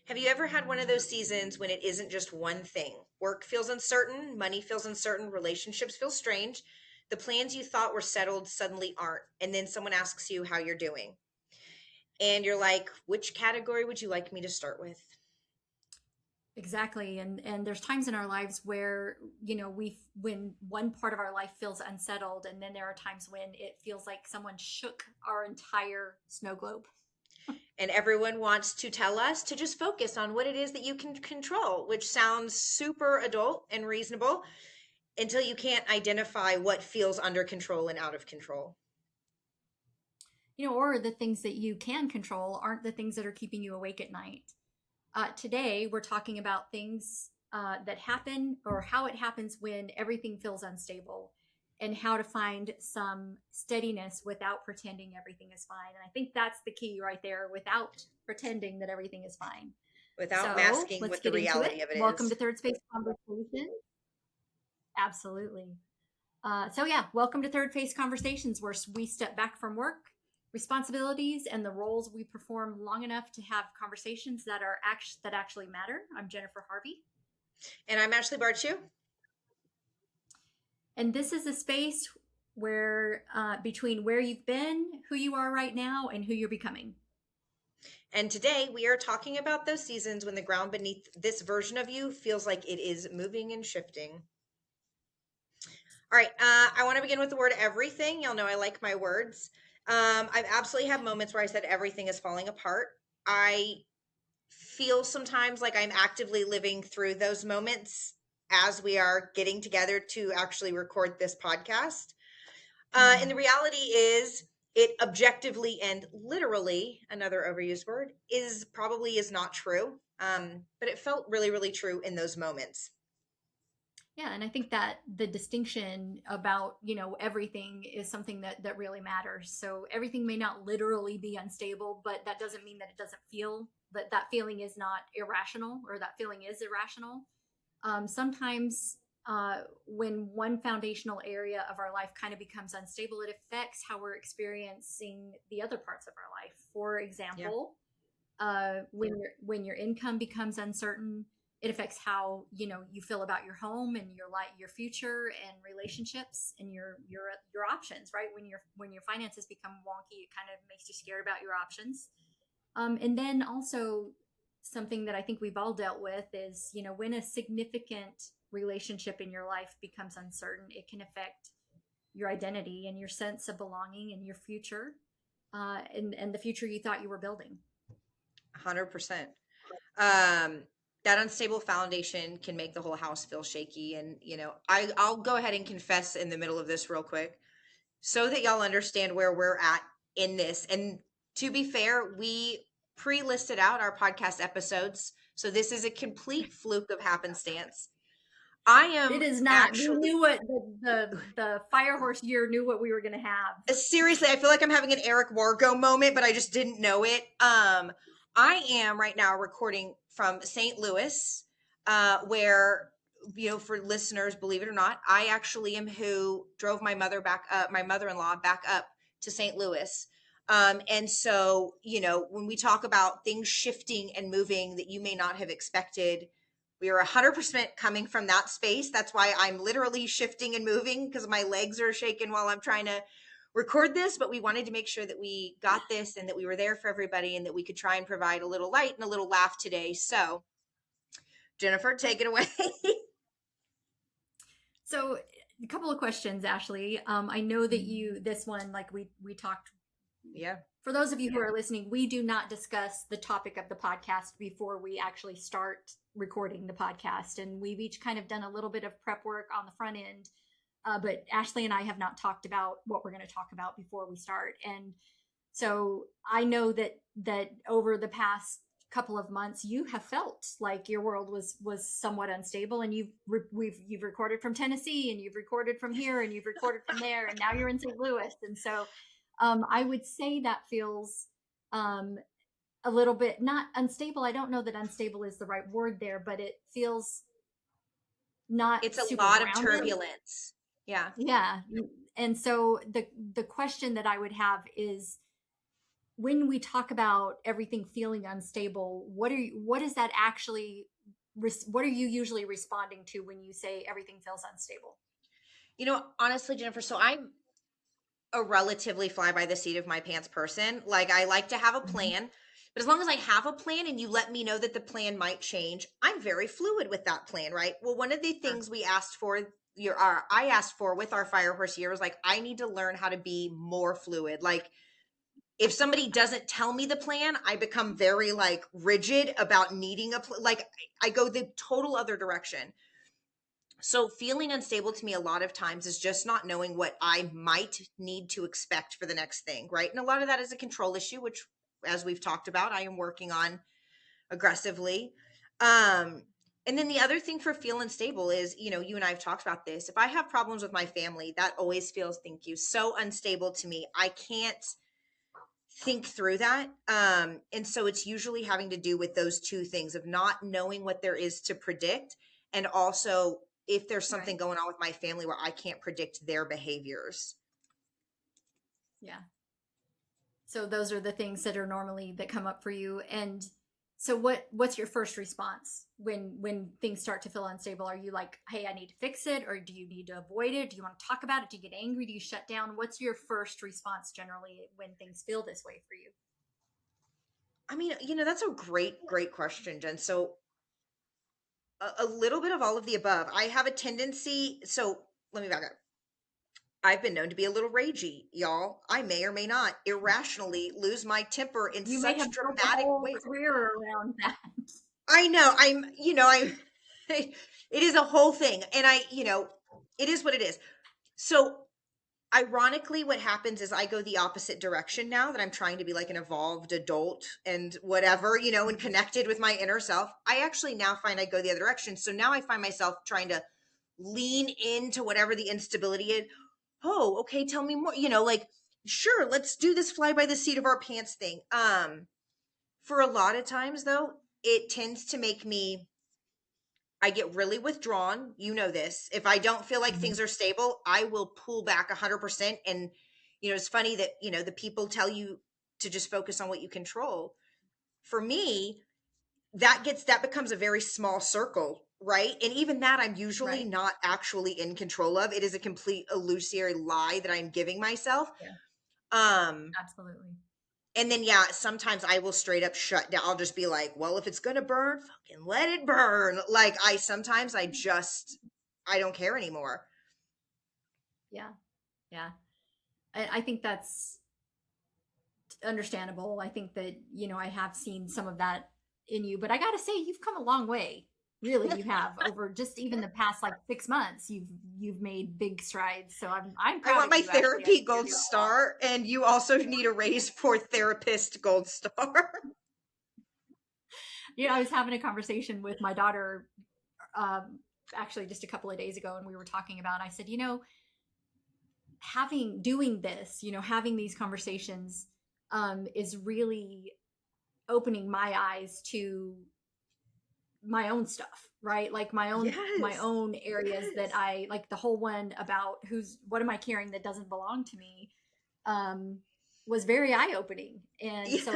Have you ever had one of those seasons when it isn't just one thing? Work feels uncertain, money feels uncertain, relationships feel strange. The plans you thought were settled suddenly aren't. And then someone asks you how you're doing. And you're like, which category would you like me to start with? Exactly. And there's times in our lives where, when one part of our life feels unsettled, and then there are times when it feels like someone shook our entire snow globe. And everyone wants to tell us to just focus on what it is that you can control, which sounds super adult and reasonable until you can't identify what feels under control and out of control. Or the things that you can control aren't the things that are keeping you awake at night. Today, we're talking about things that happen, or how it happens when everything feels unstable, and how to find some steadiness without pretending everything is fine. And I think that's the key right there, without pretending that everything is fine. Without So masking let's what the get into it. reality of it Welcome is. to Third Space Conversations. Absolutely. Yeah, welcome to Third Phase Conversations, where we step back from work, responsibilities, and the roles we perform long enough to have conversations that actually matter. I'm Jennifer Harvey, And I'm Ashleigh Barchu. and this is a space where between where you've been, who you are right now, and who you're becoming. And today we are talking about those seasons when the ground beneath this version of you feels like it is moving and shifting. All right, I want to begin with the word everything. Y'all know I like my words. I've absolutely had moments where I said everything is falling apart. I feel sometimes like I'm actively living through those moments as we are getting together to actually record this podcast. And the Mm. reality is, it objectively and literally, another overused word, is not true. But it felt really, really true in those moments. Yeah, and I think that the distinction about, everything is something that really matters. So everything may not literally be unstable, but that doesn't mean that it doesn't feel that feeling is not irrational, or that feeling is irrational. Sometimes when one foundational area of our life kind of becomes unstable, it affects how we're experiencing the other parts of our life. For Yeah. example, when your income becomes uncertain, it affects how you feel about your home and your life, your future, and relationships, and your options. Right, when your finances become wonky, it kind of makes you scared about your options. And then also, something that I think we've all dealt with is, when a significant relationship in your life becomes uncertain, it can affect your identity and your sense of belonging and your future, and the future you thought you were building. 100%. Um, that unstable foundation can make the whole house feel shaky. And, I'll go ahead and confess in the middle of this real quick so that y'all understand where we're at in this. And to be fair, we pre listed out our podcast episodes. So this is a complete fluke of happenstance. I It am is not. We actually, knew what the fire horse year knew what we were going to have. seriously, I feel like I'm having an Eric Wargo moment, but I just didn't know it. I am right now recording from St. Louis, where, for listeners, believe it or not, I actually am who drove my mother-in-law back up to St. Louis. And so, when we talk about things shifting and moving that you may not have expected, we are 100% coming from that space. That's why I'm literally shifting and moving, because my legs are shaking while I'm trying to record this. But we wanted to make sure that we got this and that we were there for everybody and that we could try and provide a little light and a little laugh today. So, Jennifer, take it away. So, a couple of questions, Ashley. I know that this one, like we talked. Yeah. For those of you who are listening, we do not discuss the topic of the podcast before we actually start recording the podcast. And we've each kind of done a little bit of prep work on the front end. But Ashley and I have not talked about what we're going to talk about before we start. And so I know that over the past couple of months, you have felt like your world was somewhat unstable, and you've recorded from Tennessee, and you've recorded from here, and you've recorded from there, and now you're in St. Louis. And so I would say that feels um, a little bit not unstable. I don't know that unstable is the right word there, but it feels not It's a super lot of grounded. turbulence. Yeah. Yeah. And so the question that I would have is, when we talk about everything feeling unstable, what is that actually, what are you usually responding to when you say everything feels unstable? Honestly, Jennifer, so I'm a relatively fly by the seat of my pants person. Like, I like to have a Mhm. plan, but as long as I have a plan and you let me know that the plan might change, I'm very fluid with that plan, right? Well, one of the Sure. things we asked for, I asked for with our fire horse year was like, I need to learn how to be more fluid. Like, if somebody doesn't tell me the plan, I become very like rigid about needing a like I go the total other direction. So feeling unstable to me a lot of times is just not knowing what I might need to expect for the next thing, right? And a lot of that is a control issue, which, as we've talked about, I am working on aggressively. Um, and then the other thing for feel unstable is, you and I have talked about this. If I have problems with my family, that always feels, thank you, so unstable to me. I can't think through that. And so it's usually having to do with those two things of not knowing what there is to predict, and also if there's something Right. going on with my family where I can't predict their behaviors. Yeah. So those are the things that are normally that come up for you. And so what's your first response when things start to feel unstable? Are you like, hey, I need to fix it, or do you need to avoid it? Do you want to talk about it? Do you get angry? Do you shut down? What's your first response generally when things feel this way for you? I mean, that's a great question, Jen. So a little bit of all of the above. I have a tendency. So let me back up. I've been known to be a little ragey, y'all. I may or may not irrationally lose my temper in You may such have built a dramatic whole ways. career around that. I know. I'm it is a whole thing. And it is what it is. So ironically, what happens is I go the opposite direction now that I'm trying to be like an evolved adult and whatever, and connected with my inner self. I actually now find I go the other direction. So now I find myself trying to lean into whatever the instability is. Oh, okay, tell me more. Like, sure, let's do this fly by the seat of our pants thing. For a lot of times though, it tends to make me, I get really withdrawn. You know this. If I don't feel like Mhm. things are stable, I will pull back 100%. And, it's funny that, the people tell you to just focus on what you control. For me, that becomes a very small circle, right? And even that I'm usually Right. not actually in control of. It is a complete illusory lie that I'm giving myself. Yeah, Um, absolutely. and then, yeah, sometimes I will straight up shut down. I'll just be like, well, if it's going to burn, fucking let it burn. Like, sometimes I don't care anymore. Yeah. Yeah. I think that's understandable. I think that, I have seen some of that in you, but I got to say, you've come a long way. Really, you have over just even the past like 6 months. You've made big strides. So I'm I proud want of my you. Actually, I therapy think you're gold doing a lot. star, and you also need a raise for therapist gold star. I was having a conversation with my daughter, um, actually just a couple of days ago, and we were talking about. I said, having doing this, having these conversations, is really opening my eyes to my own stuff, right? Like my Yes. own areas that Yes. I like, the whole one about what am I carrying that doesn't belong to me, um was very eye opening. And Yeah. so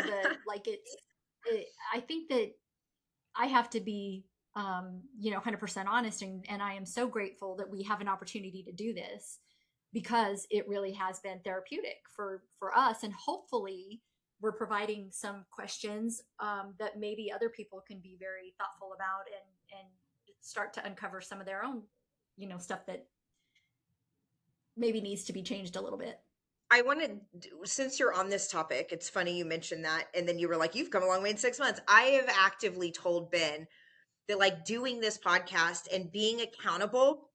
I think that I have to be 100% honest, and I am so grateful that we have an opportunity to do this, because it really has been therapeutic for us, and hopefully we're providing some questions, that maybe other people can be very thoughtful about, and start to uncover some of their own stuff that maybe needs to be changed a little bit. I want to, since you're on this topic, it's funny you mentioned that. And then you were like, you've come a long way in 6 months. I have actively told Ben that, like, doing this podcast and being accountable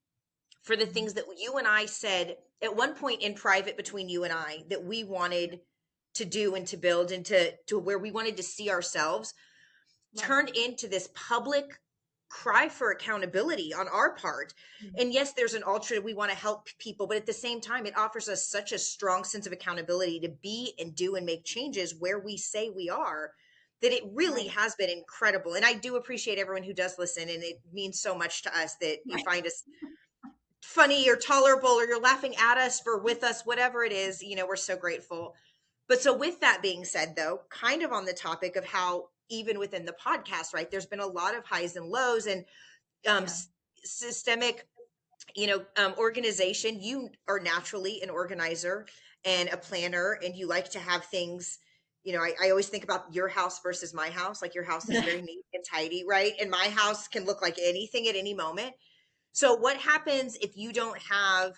for the Mhm. things that you and I said at one point in private between you and I that we wanted to do and to build and to where we wanted to see ourselves Right. turned into this public cry for accountability on our part. Mhm. And yes, there's an ultra, we want to help people, but at the same time, it offers us such a strong sense of accountability to be and do and make changes where we say we are, that it really Right. has been incredible. And I do appreciate everyone who does listen. And it means so much to us that you Right. find us funny or tolerable, or you're laughing at us or with us, whatever it is, we're so grateful. But so with that being said, though, kind of on the topic of how even within the podcast, right, there's been a lot of highs and lows, and Yeah. systemic, organization. You are naturally an organizer and a planner, and you like to have things. I always think about your house versus my house. Like your house is very neat and tidy, right? And my house can look like anything at any moment. So what happens if you don't have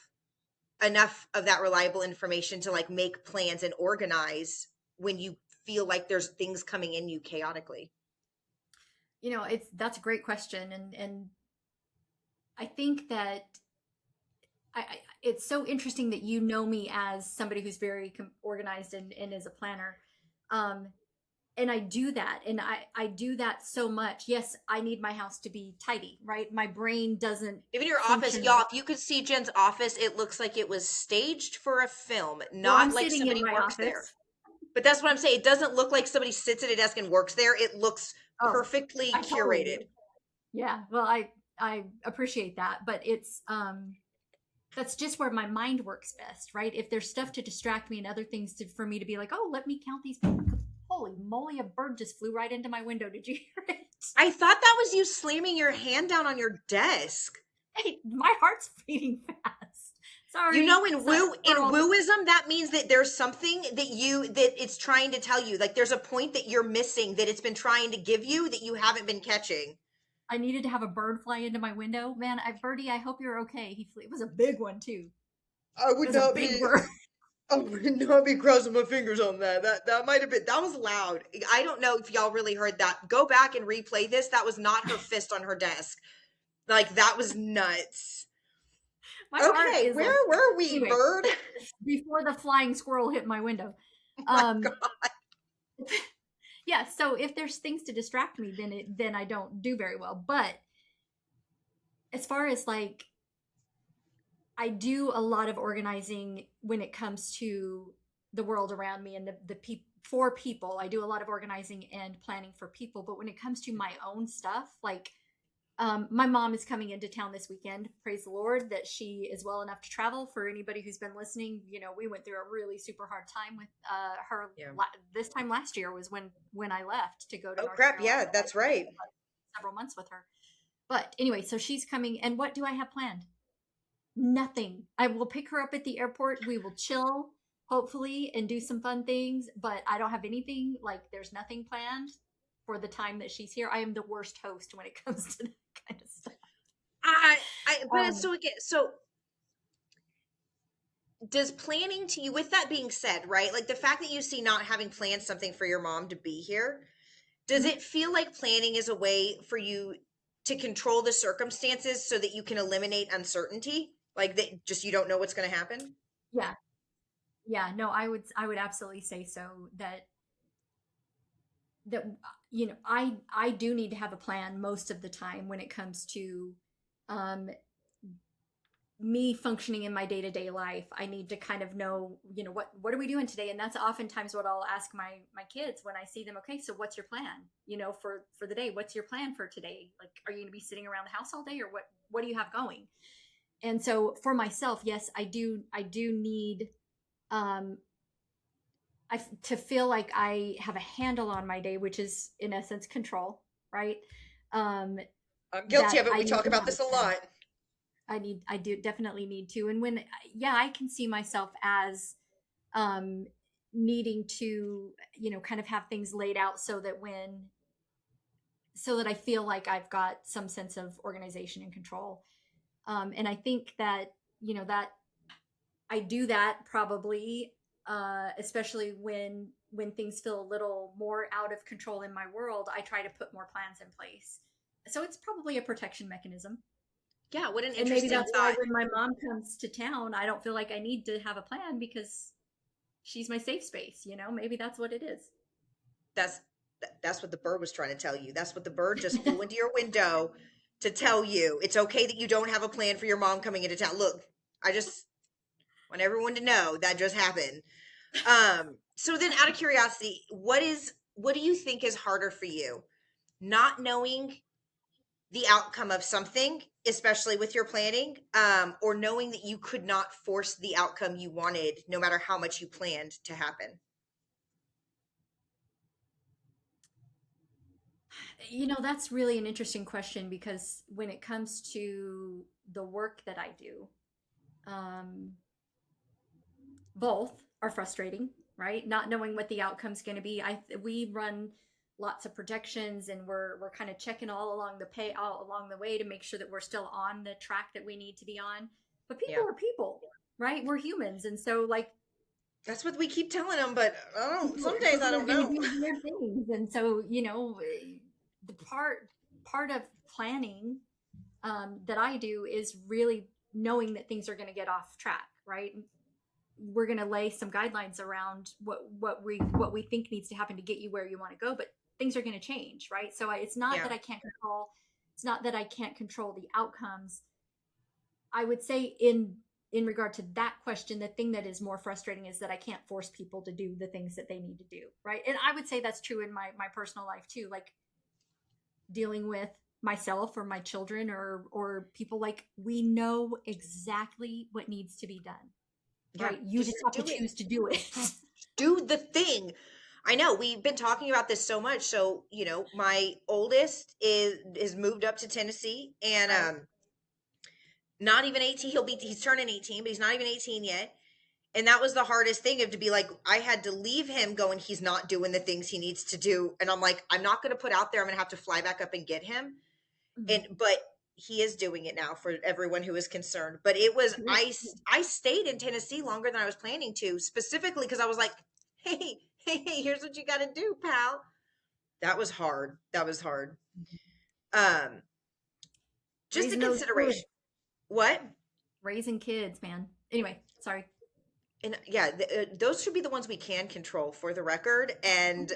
enough of that reliable information to like make plans and organize when you feel like there's things coming in you chaotically? That's a great question, and I think that it's so interesting that you know me as somebody who's very organized and is a planner. Um, and I do that, and I do that so much. Yes, I need my house to be tidy, right? My brain doesn't Even your office, function. y'all, if you could see Jen's office, it looks like it was staged for a film, Well, I'm not like sitting in somebody my works there. office. But that's what I'm saying. It doesn't look like somebody sits at a desk and works there. It looks Oh, perfectly I totally do. curated. Yeah, well, I appreciate that, but it's that's just where my mind works best, right? If there's stuff to distract me and other things for me to be like, oh, let me count these. Holy moly, a bird just flew right into my window. Did you hear it? I thought that was you slamming your hand down on your desk. Hey, my heart's beating fast. You Sorry. know, in So, wooism, that means that there's something that it's trying to tell you. Like there's a point that you're missing that it's been trying to give you that you haven't been catching. I needed to have a bird fly into my window. Man, Birdie, I hope you're okay. He flew. It was a big one too. I It would was a not big be. bird. I would not be crossing my fingers on that. That might have been, that was loud. I don't know if y'all really heard that. Go back and replay this. That was not her fist on her desk. Like that was nuts. My heart Okay, is like where were we, anyway. bird? Before the flying squirrel hit my window. Oh my Um, god. yeah. So if there's things to distract me, then I don't do very well. But as far as like, I do a lot of organizing when it comes to the world around me and the people for people. I do a lot of organizing and planning for people. But when it comes to my own stuff, like my mom is coming into town this weekend. Praise the Lord that she is well enough to travel. For anybody who's been listening, we went through a really super hard time with her. Yeah. This time last year was when I left to go to Oh North crap, Carolina. yeah, I that's spent right. several months with her. But anyway, so she's coming, and what do I have planned? Nothing. I will pick her up at the airport. We will chill, hopefully, and do some fun things. But I don't have anything, like, there's nothing planned for the time that she's here. I am the worst host when it comes to that kind of stuff. But Um, so does planning to you, with that being said, right? Like the fact that you see not having planned something for your mom to be here, does mhm. it feel like planning is a way for you to control the circumstances so that you can eliminate uncertainty? Like that just you don't know what's going to happen? Yeah, yeah. No, I would absolutely say so. That I do need to have a plan most of the time when it comes to um me functioning in my day-to-day life. I need to kind of know, what are we doing today? And that's oftentimes what I'll ask my kids when I see them. Okay, so what's your plan, for the day? What's your plan for today? Like, are you going to be sitting around the house all day, or what do you have going? And so for myself, yes, I do need um to feel like I have a handle on my day, which is in essence control, right? um I'm guilty that of it. I We need talk to about have a this a plan. lot. I do definitely need to. And when, yeah, I can see myself as um needing to, kind of have things laid out so that I feel like I've got some sense of organization and control. And I think that, that I do that probably, especially when things feel a little more out of control in my world. I try to put more plans in place. So it's probably a protection mechanism. Yeah, what an And maybe interesting that's why thought. when my mom comes to town, I don't feel like I need to have a plan because she's my safe space. Maybe that's what it is. That's that's what the bird was trying to tell you. That's what the bird just flew into your window to tell you. It's okay that you don't have a plan for your mom coming into town. Look, I just want everyone to know that just happened. So then out of curiosity, what do you think is harder for you? Not knowing the outcome of something, especially with your planning, or knowing that you could not force the outcome you wanted no matter how much you planned to happen? That's really an interesting question because when it comes to the work that I do, um, both are frustrating, right? Not knowing what the outcome's going to be. We run lots of projections, and we're kind of checking all along the way to make sure that we're still on the track that we need to be on. But people Yeah. are people, right? We're humans, and so like That's what we keep telling them, but I don't, some days I people are don't going to know. do weird things, and so the part of planning that I do is really knowing that things are going to get off track, right? We're going to lay some guidelines around what we think needs to happen to get you where you want to go, but things are going to change, right? So it's not Yeah. that I can't control. It's not that I can't control the outcomes. I would say in regard to that question, the thing that is more frustrating is that I can't force people to do the things that they need to do, right? And I would say that's true in my personal life too, like dealing with myself or my children or people. Like, we know exactly what needs to be done, Yeah. right? You Just just have to do it. choose to do it. Do the thing. I know we've been talking about this so much. So, my oldest is moved up to Tennessee, and Right. not even 18. He's turning 18, but he's not even 18 yet. And that was the hardest thing, of to be like, I had to leave him going, he's not doing the things he needs to do. And I'm like, I'm not going to put out there, I'm going to have to fly back up and get him. Mhm. But he is doing it now, for everyone who is concerned. But it was, Good. I stayed in Tennessee longer than I was planning to, specifically because I was like, hey, here's what you got to do, pal. That was hard. That was hard. Um, just a Raising those kids, consideration. What? raising kids, man. Anyway, sorry. And yeah, those should be the ones we can control, for the record. And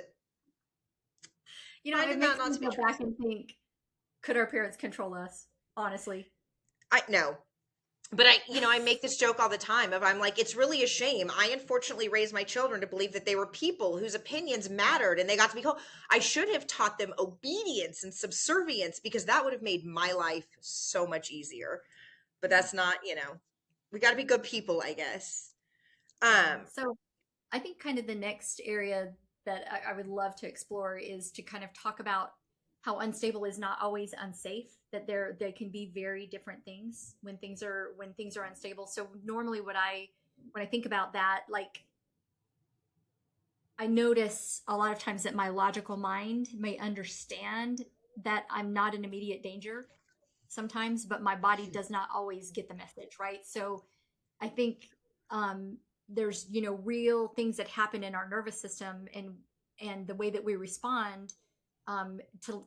It finding that makes not me to be go true. back and think, could our parents control us? Honestly. I know. But I make this joke all the time of, I'm like, it's really a shame. I unfortunately raised my children to believe that they were people whose opinions mattered, and they got to be called. I should have taught them obedience and subservience, because that would have made my life so much easier. But Yeah. that's not, we got to be good people, I guess. Yeah. Um, So I think kind of the next area that I would love to explore is to kind of talk about how unstable is not always unsafe. That they can be very different things when things are unstable. So normally, when I think about that, like, I notice a lot of times that my logical mind may understand that I'm not in immediate danger sometimes, but my body does not always get the message, right? So I think there's real things that happen in our nervous system, and the way that we respond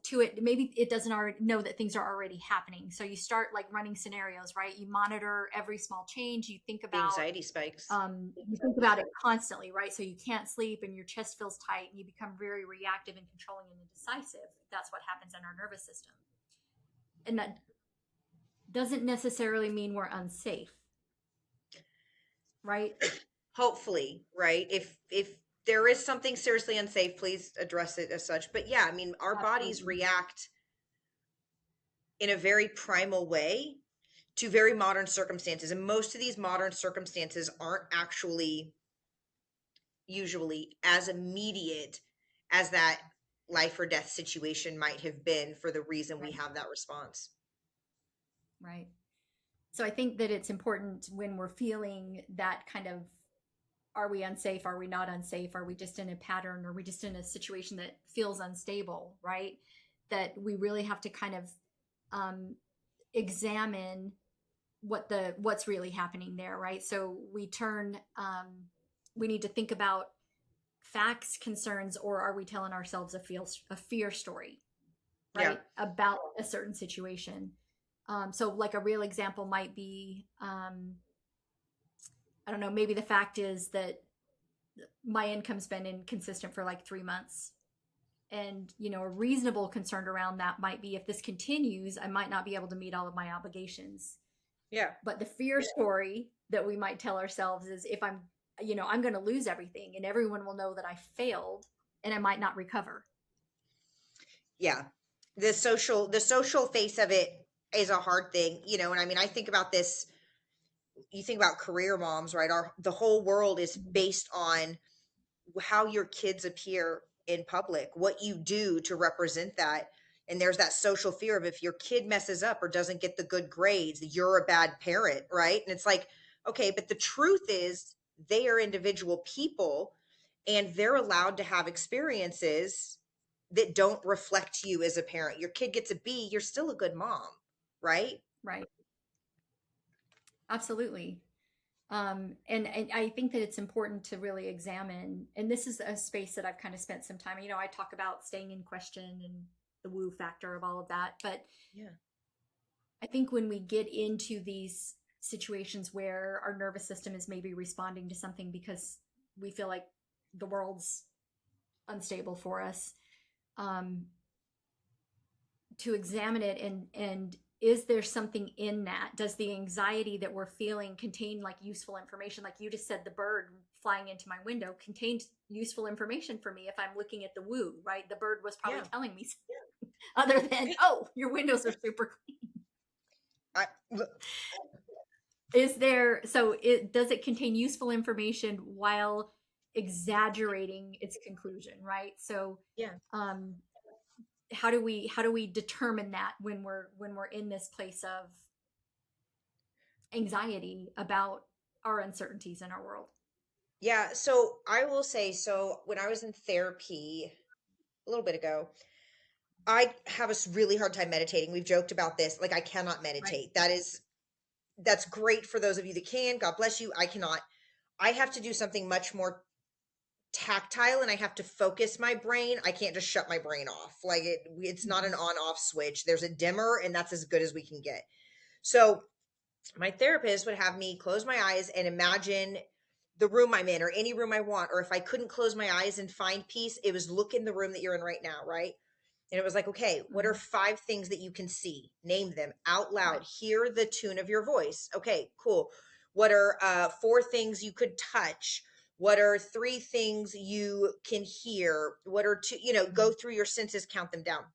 to it. Maybe it doesn't already know that things are already happening. So you start like running scenarios, right? You monitor every small change. the anxiety spikes. You think about it constantly, right? So you can't sleep, and your chest feels tight, and you become very reactive and controlling and indecisive. That's what happens in our nervous system, and that doesn't necessarily mean we're unsafe, right? Hopefully, right? If there is something seriously unsafe, please address it as such. But yeah, I mean, our bodies Absolutely. react in a very primal way to very modern circumstances, and most of these modern circumstances aren't actually usually as immediate as that life or death situation might have been, for the reason we Right. have that response. Right. So I think that it's important when we're feeling that kind of, are we unsafe? Are we not unsafe? Are we just in a pattern? Are we just in a situation that feels unstable? Right. That we really have to kind of um, examine what's really happening there. Right. So we need to think about facts, concerns, or are we telling ourselves a fear story, Yeah. right, about a certain situation. So like a real example might be, I don't know, maybe the fact is that my income's been inconsistent for like 3 months. And, a reasonable concern around that might be, if this continues, I might not be able to meet all of my obligations. Yeah. But the fear story that we might tell ourselves is, if I'm going to lose everything, and everyone will know that I failed, and I might not recover. Yeah. The social face of it is a hard thing, and I mean, I think about this. You think about career moms, right? The whole world is based on how your kids appear in public, what you do to represent that. And there's that social fear of if your kid messes up or doesn't get the good grades, you're a bad parent, right? And it's like, okay, but the truth is they are individual people and they're allowed to have experiences that don't reflect you as a parent. Your kid gets a B, you're still a good mom, right? Right. Absolutely. And I think that it's important to really examine, and this is a space that I've kind of spent some time. I talk about staying in question and the woo factor of all of that, but Yeah. I think when we get into these situations where our nervous system is maybe responding to something because we feel like the world's unstable for us, um, to examine it, and is there something in that? Does the anxiety that we're feeling contain like useful information? Like you just said, the bird flying into my window contained useful information for me if I'm looking at the woo, right? The bird was probably Yeah. telling me something other than, oh, your windows are super clean. I, look, Is there, so it does it contain useful information while exaggerating its conclusion, right? So yeah. um how do we determine that when we're in this place of anxiety about our uncertainties in our world? Yeah. So I will say, so when I was in therapy a little bit ago, I have a really hard time meditating. We've joked about this. Like, I cannot Right. meditate. That's great for those of you that can. God bless you. I cannot. I have to do something much more tactile and I have to focus my brain. I can't just shut my brain off. Like it's not an Mhm. on off switch. There's a dimmer and that's as good as we can get. So my therapist would have me close my eyes and imagine the room I'm in or any room I want. Or if I couldn't close my eyes and find peace, it was look in the room that you're in right now, right? And it was like, okay, what are Mhm. 5 things that you can see? Name them out Right. loud. Hear the tune of your voice. Okay, cool. What are 4 things you could touch? What are 3 things you can hear? What are two, go Mhm. through your senses, count them down.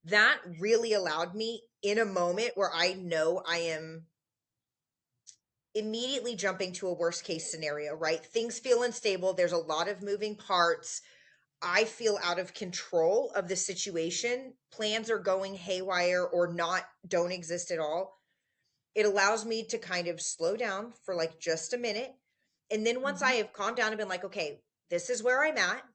That really allowed me in a moment where I know I am immediately jumping to a worst case scenario, right? Things feel unstable. There's a lot of moving parts. I feel out of control of the situation. Plans are going haywire or not, don't exist at all. It allows me to kind of slow down for like just a minute. And then once I Mhm. have calmed down and been like, okay, this is where I'm at,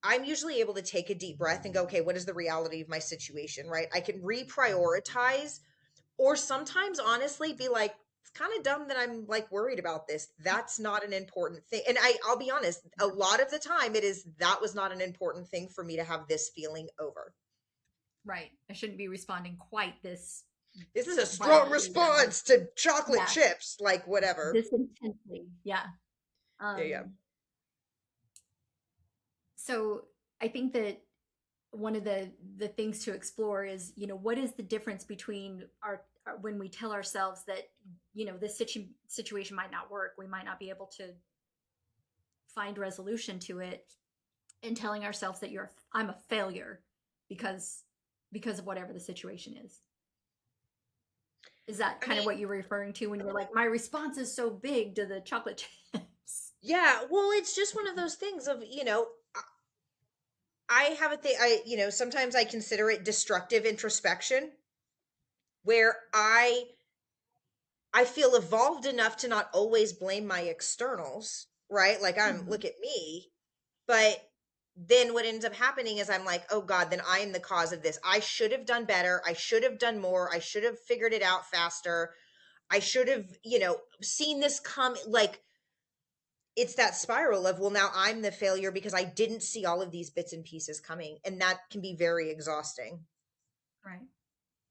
I'm usually able to take a deep breath and go, okay, what is the reality of my situation, right? I can reprioritize or sometimes honestly be like, it's kind of dumb that I'm like worried about this. That's not an important thing. And I'll be honest, a lot of the time it is that was not an important thing for me to have this feeling over. Right. I shouldn't be responding quite this This is a strong violently or, response to chocolate yeah, chips, like whatever. this intensely. Yeah. Yeah, yeah. Um so I think that one of the things to explore is, what is the difference between our when we tell ourselves that, this situation might not work, we might not be able to find resolution to it, and telling ourselves that I'm a failure because of whatever the situation is. Is that I kind of mean, what you were referring to when you were like, my response is so big to the chocolate chips? yeah, well, it's just one of those things of, I have a thing, sometimes I consider it destructive introspection where I feel evolved enough to not always blame my externals, right? Like look Mhm. at me. But then what ends up happening is I'm like, oh God, then I am the cause of this. I should have done better. I should have done more. I should have figured it out faster. I should have, seen this come. Like it's that spiral of, well, now I'm the failure because I didn't see all of these bits and pieces coming. And that can be very exhausting. Right,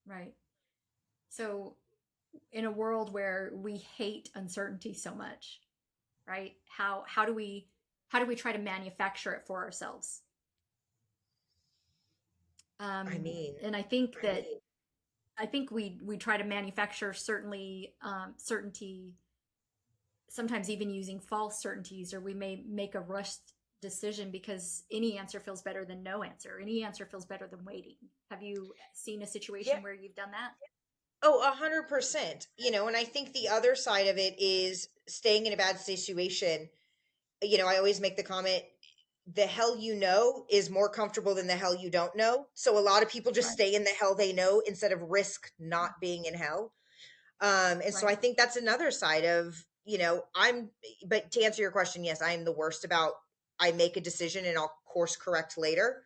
right. So in a world where we hate uncertainty so much, right? How do we try to manufacture it for ourselves? I mean, And I think we try to manufacture certainly certainty, sometimes even using false certainties, or we may make a rushed decision because any answer feels better than no answer. Any answer feels better than waiting. Have you seen a yeah. situation where you've done that? Oh, 100%. And I think the other side of it is staying in a bad situation. I always make the comment, the hell you know is more comfortable than the hell you don't know. So a lot of people just Right. stay in the hell they know instead of risk not being in hell. And so I Right. think that's another side of, but to answer your question, yes, I am the worst about, I make a decision and I'll course correct later.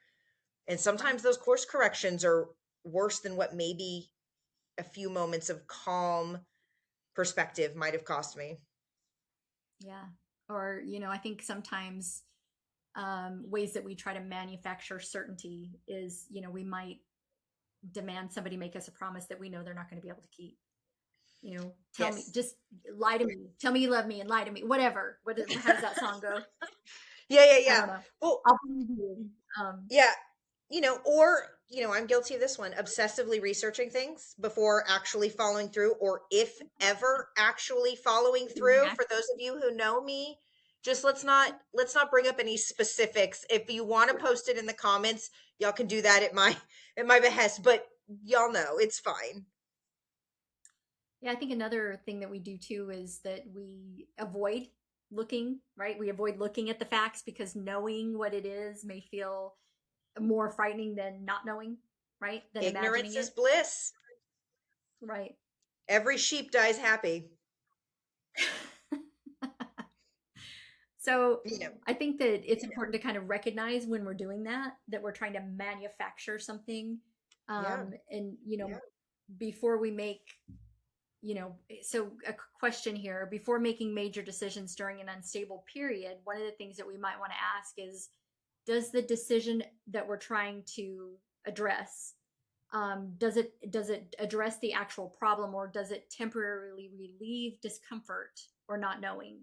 And Right. sometimes those course corrections are worse than what maybe a few moments of calm perspective might have cost me. Yeah. Or, I think sometimes ways that we try to manufacture certainty is, we might demand somebody make us a promise that we know they're not going to be able to keep. Tell me, Yes. just lie to me, tell me you love me and lie to me, whatever. How does that song go? Yeah, yeah, I yeah. don't know. Well, I'll believe you. yeah, I'm guilty of this one, obsessively researching things before actually following through, or if ever actually following Taking through. For action. those of you who know me, just let's not bring up any specifics. If you want to post it in the comments, y'all can do that at my behest, but y'all know it's fine. Yeah, I think another thing that we do too is that we avoid looking, right? We avoid looking at the facts because knowing what it is may feel more frightening than not knowing, right? Than imagining Ignorance is it. bliss. Right. Every sheep dies happy. So You know. I think that it's important to kind of recognize when we're doing that we're trying to manufacture something. Yeah. And, before we make, so a question here, before making major decisions during an unstable period, one of the things that we might want to ask is, does the decision that we're trying to address, does it address the actual problem, or does it temporarily relieve discomfort or not knowing?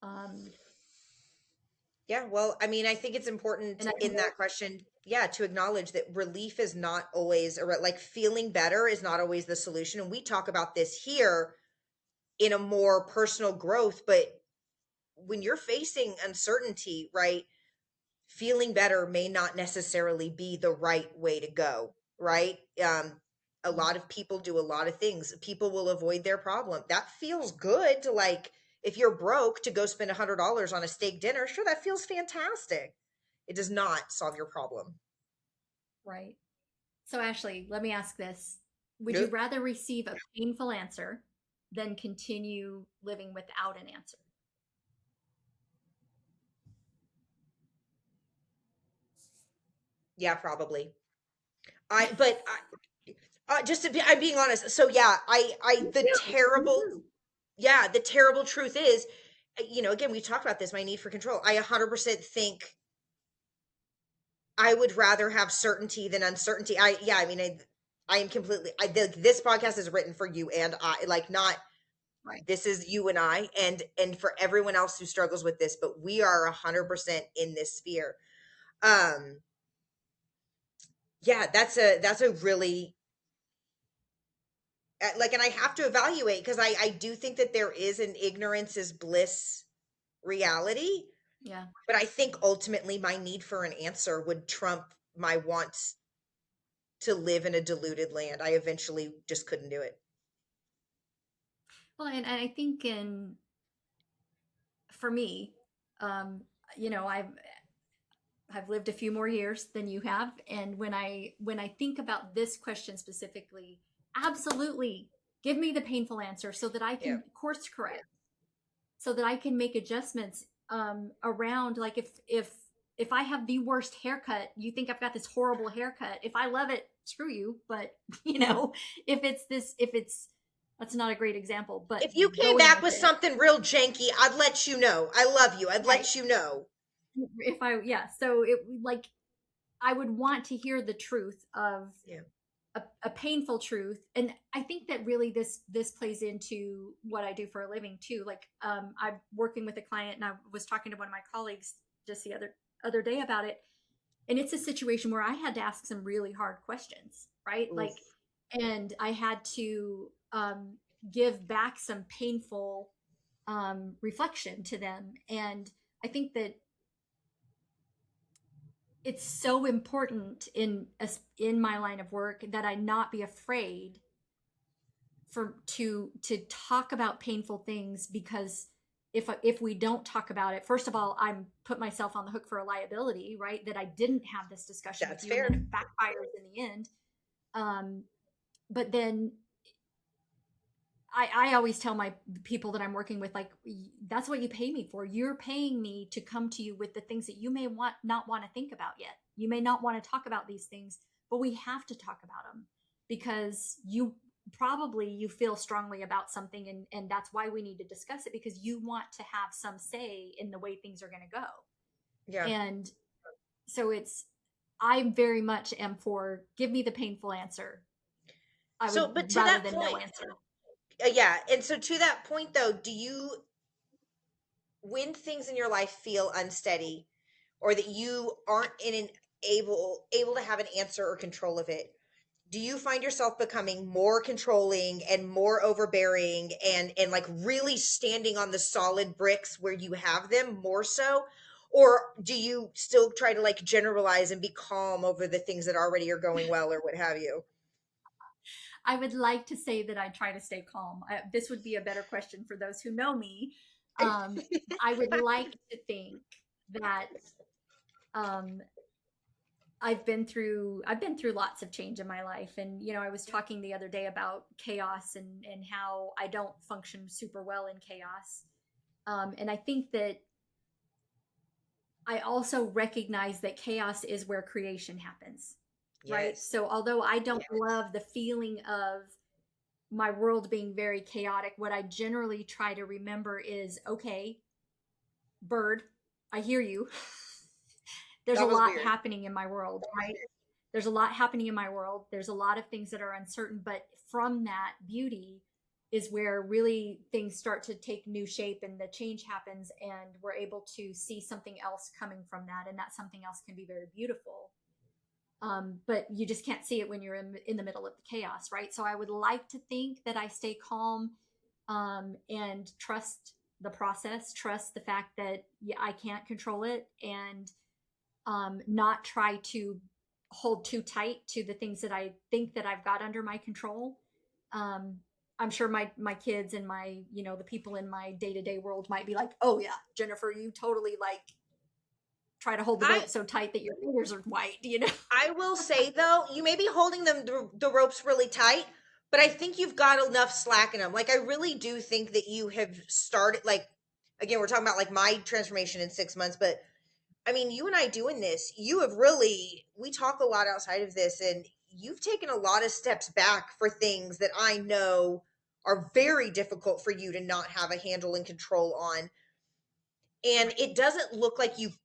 Um, Yeah, well, I mean, I think it's important and I in know, that question, yeah, to acknowledge that relief is not always, or like feeling better is not always the solution. And we talk about this here in a more personal growth, but when you're facing uncertainty, right, feeling better may not necessarily be the right way to go, right? A lot of people do a lot of things. People will avoid their problem. That feels good to, like, if you're broke, to go spend $100 on a steak dinner. Sure, that feels fantastic. It does not solve your problem. right. So, Ashleigh, let me ask this. Would you Yep. rather receive a painful answer than continue living without an answer? Yeah, probably. But just to be, I'm being honest. So yeah, the Me terrible, too. yeah, the terrible truth is, again, we talked about this, my need for control. I 100% think I would rather have certainty than uncertainty. Yeah, I mean, I am completely, this podcast is written for you and I, like, not, Right. this is you and I, and for everyone else who struggles with this, but we are 100% in this sphere. Um, yeah, that's a really, like, and I have to evaluate, because I do think that there is an ignorance is bliss reality, Yeah. but I think ultimately my need for an answer would trump my wants to live in a deluded land. I eventually just couldn't do it. Well, and I think for me, um, I've lived a few more years than you have, and when I think about this question specifically, absolutely give me the painful answer so that I Yeah. can course correct, so that I can make adjustments around, like, if I have the worst haircut, you think I've got this horrible haircut. If I love it, screw you. But if it's that's not a great example, but If you came going back with with it, something real janky, I'd let you know. I love you. I'd right? let you know. If I yeah, so it like I would want to hear the truth of Yeah. a painful truth. And I think that really this plays into what I do for a living too. Like, I'm working with a client, and I was talking to one of my colleagues just the other day about it, and it's a situation where I had to ask some really hard questions, right? Oof. Like, and I had to give back some painful reflection to them. And I think that it's so important in my line of work that I not be afraid to talk about painful things, because if we don't talk about it, first of all, I'm put myself on the hook for a liability, right? That I didn't have this discussion with That's you, and then fair. it backfires in the end. Um, but then I always tell my people that I'm working with, like, that's what you pay me for. You're paying me to come to you with the things that you may not want to think about yet. You may not want to talk about these things, but we have to talk about them because you feel strongly about something, and that's why we need to discuss it, because you want to have some say in the way things are going to go. Yeah. And so I very much am for, give me the painful answer. I would, So, but to rather that than no point, answer. yeah. And so to that point though, do you, when things in your life feel unsteady or that you aren't in an able to have an answer or control of it, do you find yourself becoming more controlling and more overbearing and like really standing on the solid bricks where you have them more so? Or do you still try to like generalize and be calm over the things that already are going well or what have you? I would like to say that I try to stay calm. This would be a better question for those who know me. I would like to think that um, I've been through lots of change in my life, and I was talking the other day about chaos and how I don't function super well in chaos. And I think that I also recognize that chaos is where creation happens, right? Yes. So although I don't love the feeling of my world being very chaotic, what I generally try to remember is, okay, bird, I hear you. There's a That was lot weird. happening in my world, right? There's a lot happening in my world. There's a lot of things that are uncertain, but from that beauty is where really things start to take new shape and the change happens, and we're able to see something else coming from that, and that something else can be very beautiful. But you just can't see it when you're in the middle of the chaos, right? So I would like to think that I stay calm, and trust the process, trust the fact that, yeah, I can't control it, and not try to hold too tight to the things that I think that I've got under my control. Um, I'm sure my kids and my, the people in my day to day world might be like, oh yeah, Jennifer, you totally like try to hold the I rope so tight that your fingers are white. I will say though, you may be holding the ropes really tight, but I think you've got enough slack in them. Like I really do think that you have started. Like again, we're talking about like my transformation in 6 months, but I mean, you and I doing this, you have really. We talk a lot outside of this, and you've taken a lot of steps back for things that I know are very difficult for you to not have a handle and control on. And it doesn't look like you've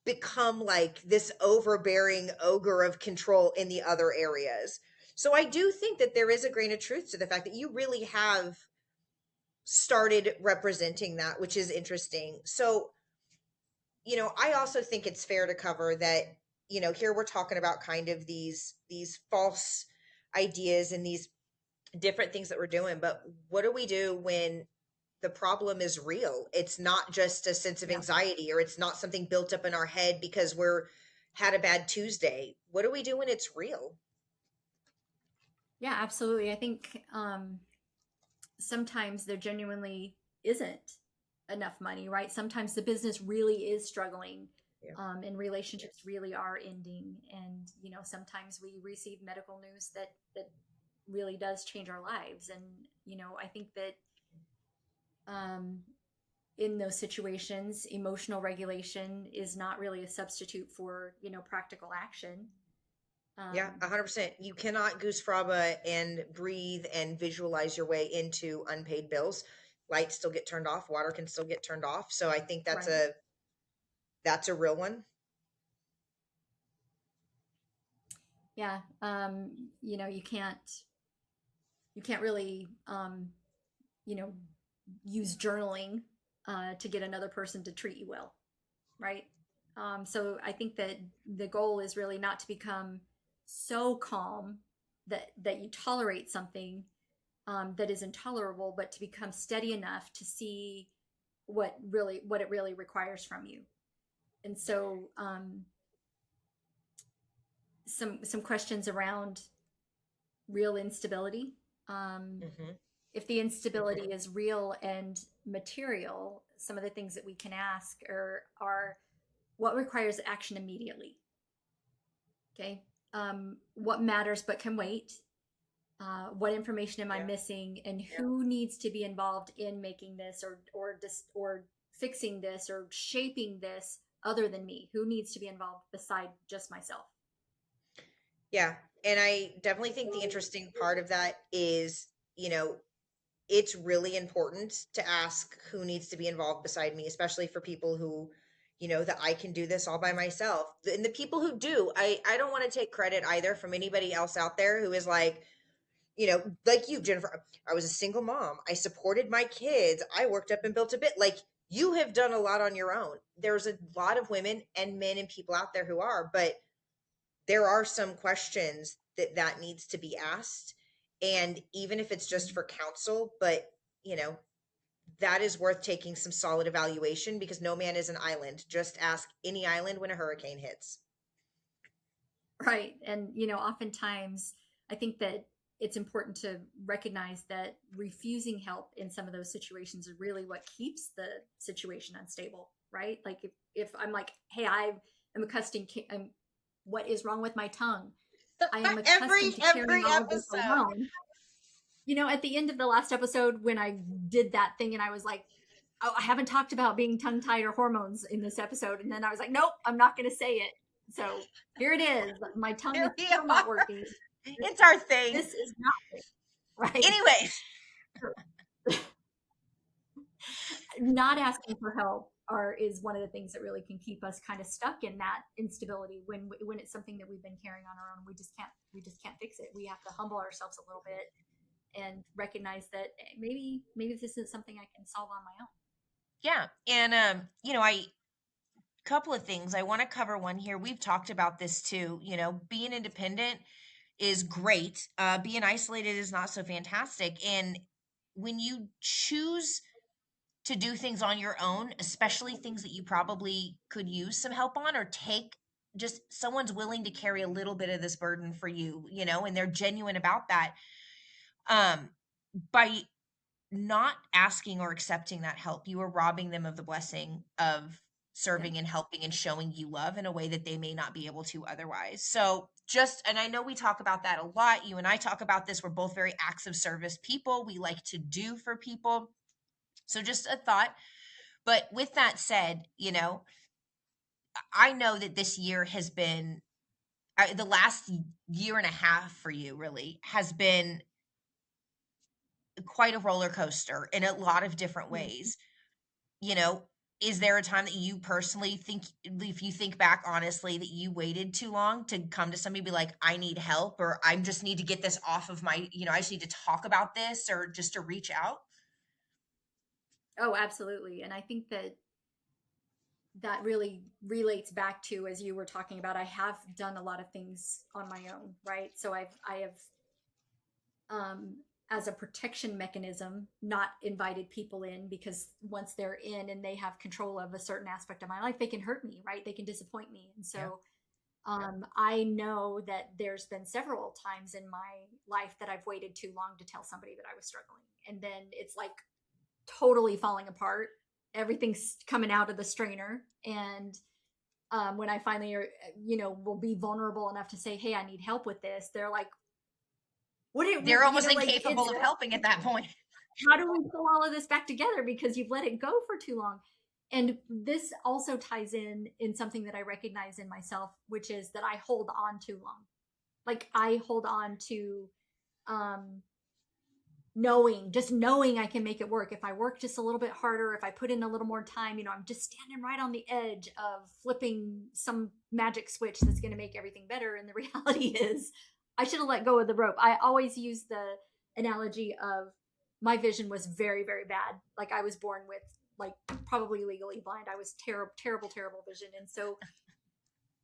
become like this overbearing ogre of control in the other areas. So I do think that there is a grain of truth to the fact that you really have started representing that, which is interesting. So, I also think it's fair to cover that, here we're talking about kind of these false ideas and these different things that we're doing, but what do we do when the problem is real? It's not just a sense of Yeah. anxiety, or it's not something built up in our head because we're had a bad Tuesday. What do we do when it's real? Yeah, absolutely. I think sometimes there genuinely isn't enough money, right? Sometimes the business really is struggling, Yeah. and relationships really are ending. And, sometimes we receive medical news that really does change our lives. And, I think that um, in those situations, emotional regulation is not really a substitute for, practical action. Yeah, Um, 100%. You cannot goose fraba and breathe and visualize your way into unpaid bills. Lights still get turned off, water can still get turned off. So I think that's right. a real one. Yeah. You can't really, you know, use journaling to get another person to treat you well, right? So I think that the goal is really not to become so calm that you tolerate something that is intolerable, but to become steady enough to see what it really requires from you. And so some questions around real instability. Um, Hmm. if the instability is real and material, some of the things that we can ask are what requires action immediately. Okay. What matters but can wait? What information am I missing, and who needs to be involved in making this or fixing this or shaping this other than me? Who needs to be involved beside just myself? Yeah. And I definitely think the interesting part of that is, you know, it's really important to ask who needs to be involved beside me, especially for people who, that I can do this all by myself. And the people who do, I don't want to take credit either from anybody else out there who is like, like you, Jennifer, I was a single mom. I supported my kids. I worked up and built a bit. Like, you have done a lot on your own. There's a lot of women and men and people out there who are, but there are some questions that needs to be asked. And even if it's just for counsel, but you know, that is worth taking some solid evaluation, because no man is an island. Just ask any island when a hurricane hits. Right. And, oftentimes I think that it's important to recognize that refusing help in some of those situations is really what keeps the situation unstable, right? Like if I'm like, hey, I am accustomed, what is wrong with my tongue? I am every accustomed to every carrying all of this episode. alone. At the end of the last episode, when I did that thing and I was like, oh, I haven't talked about being tongue tied or hormones in this episode. And then I was like, nope, I'm not going to say it. So here it is. My tongue Here is we still not are. working. It's our thing. This is not it, right. Anyways. Not asking for help is one of the things that really can keep us kind of stuck in that instability when it's something that we've been carrying on our own. We just can't fix it. We have to humble ourselves a little bit and recognize that maybe this isn't something I can solve on my own. Yeah. And I couple of things. I want to cover one here. We've talked about this too. Being independent is great. Being isolated is not so fantastic. And when you choose to do things on your own, especially things that you probably could use some help on, or take just someone's willing to carry a little bit of this burden for you, and they're genuine about that. By not asking or accepting that help, you are robbing them of the blessing of serving and helping and showing you love in a way that they may not be able to otherwise. So and I know we talk about that a lot. You and I talk about this. We're both very acts of service people. We like to do for people. So just a thought. But with that said, I know that this year has been, the last year and a half for you really has been quite a roller coaster in a lot of different ways. You know, is there a time that you personally think, if you think back honestly, that you waited too long to come to somebody and be like, I need help, or I just need to get this off of my, I just need to talk about this, or just to reach out? Oh, absolutely. And I think that really relates back to, as you were talking about, I have done a lot of things on my own, right? So I have as a protection mechanism, not invited people in, because once they're in and they have control of a certain aspect of my life, they can hurt me, right? They can disappoint me. And so I know that there's been several times in my life that I've waited too long to tell somebody that I was struggling. And then it's like totally falling apart. Everything's coming out of the strainer. And when I finally, will be vulnerable enough to say, hey, I need help with this, they're like, They're almost like, incapable of helping at that point. how do we pull all of this back together because you've let it go for too long? And this also ties in something that I recognize in myself, which is that I hold on too long. Like I hold on to knowing I can make it work. If I work just a little bit harder, if I put in a little more time, I'm just standing right on the edge of flipping some magic switch that's going to make everything better. And the reality is I should have let go of the rope. I always use the analogy of my vision was very, very bad. Like I was born with like probably legally blind. I was terrible, terrible, terrible vision. And so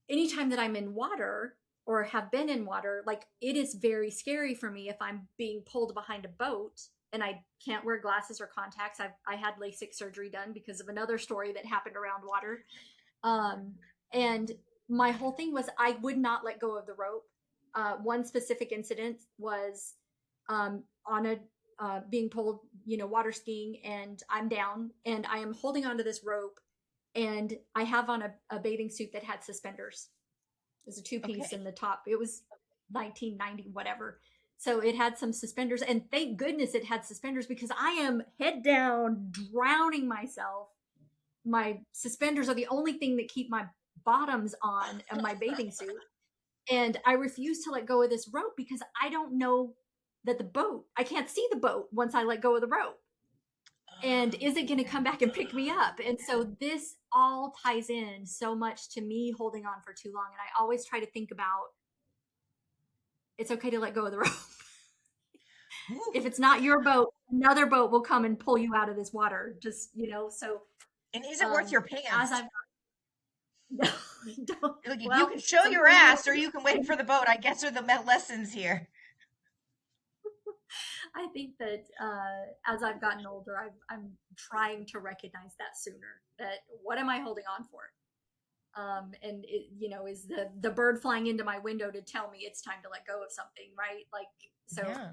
anytime that I'm in water or have been in water, like it is very scary for me if I'm being pulled behind a boat and I can't wear glasses or contacts. I had LASIK surgery done because of another story that happened around water. And my whole thing was I would not let go of the rope. One specific incident was on being pulled, water skiing, and I'm down and I am holding onto this rope, and I have on a bathing suit that had suspenders. It was a two piece Okay. in the top. It was 1990, whatever. So it had some suspenders, and thank goodness it had suspenders because I am head down, drowning myself. My suspenders are the only thing that keep my bottoms on in my bathing suit. And I refuse to let go of this rope because I don't know that I can't see the boat once I let go of the rope. And is it going to come back and pick me up? And so this all ties in so much to me holding on for too long. And I always try to think about it's okay to let go of the rope. If it's not your boat, another boat will come and pull you out of this water. Just, so And is it worth your as pants? I've don't, Like, you well, can show your sometimes ass or you can wait for the boat, I guess, are the lessons here. I think that as I've gotten older, I'm trying to recognize that sooner. That what am I holding on for? And it, is the bird flying into my window to tell me it's time to let go of something, right? Like, so Yeah.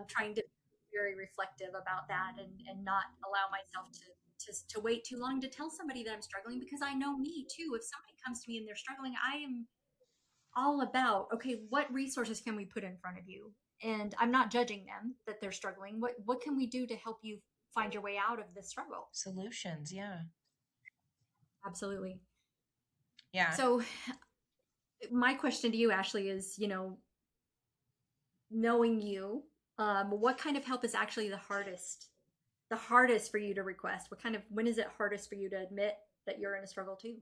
trying to be very reflective about that, and not allow myself to wait too long to tell somebody that I'm struggling, because I know me too. If somebody comes to me and they're struggling, I am all about, okay, what resources can we put in front of you? And I'm not judging them that they're struggling. What can we do to help you find your way out of this struggle? Solutions, yeah. Absolutely. Yeah. So my question to you, Ashleigh, is, knowing you, what kind of help is actually the hardest for you to request? When is it hardest for you to admit that you're in a struggle too?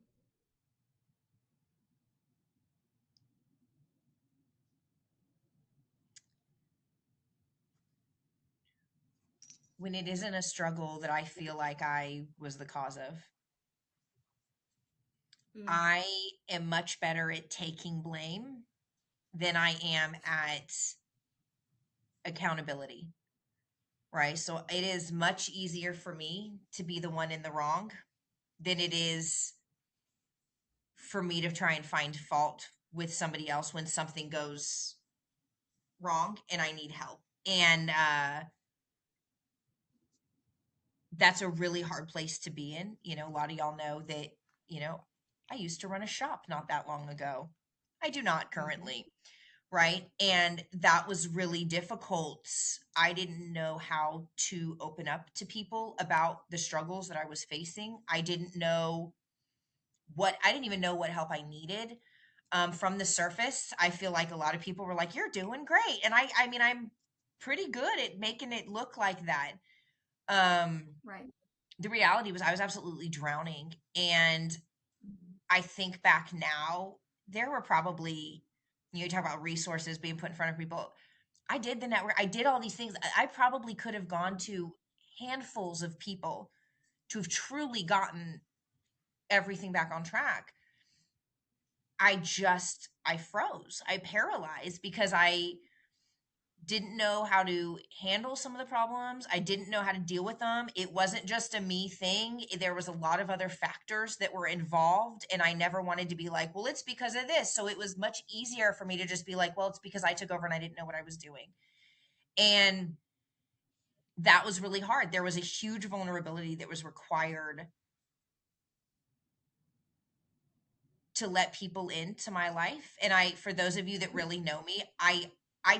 When it isn't a struggle that I feel like I was the cause of. Mm, I am much better at taking blame than I am at accountability, right? So it is much easier for me to be the one in the wrong than it is for me to try and find fault with somebody else when something goes wrong and I need help. And that's a really hard place to be in. A lot of y'all know that, you know, I used to run a shop not that long ago. I do not mm-hmm. currently, right? And that was really difficult. I didn't know how to open up to people about the struggles that I was facing. I didn't even know what help I needed. From the surface, I feel like a lot of people were like, "You're doing great," and I mean, I'm pretty good at making it look like that. Um, Right. the reality was, I was absolutely drowning, and Mm-hmm. I think back now, there were probably, you talk about resources being put in front of people. I did the network. I did all these things. I probably could have gone to handfuls of people to have truly gotten everything back on track. I froze. I paralyzed because I didn't know how to handle some of the problems. I didn't know how to deal with them. It wasn't just a me thing. There was a lot of other factors that were involved, and I never wanted to be like, "Well, it's because of this." So it was much easier for me to just be like, "Well, it's because I took over and I didn't know what I was doing." And that was really hard. There was a huge vulnerability that was required to let people into my life. And for those of you that really know me, I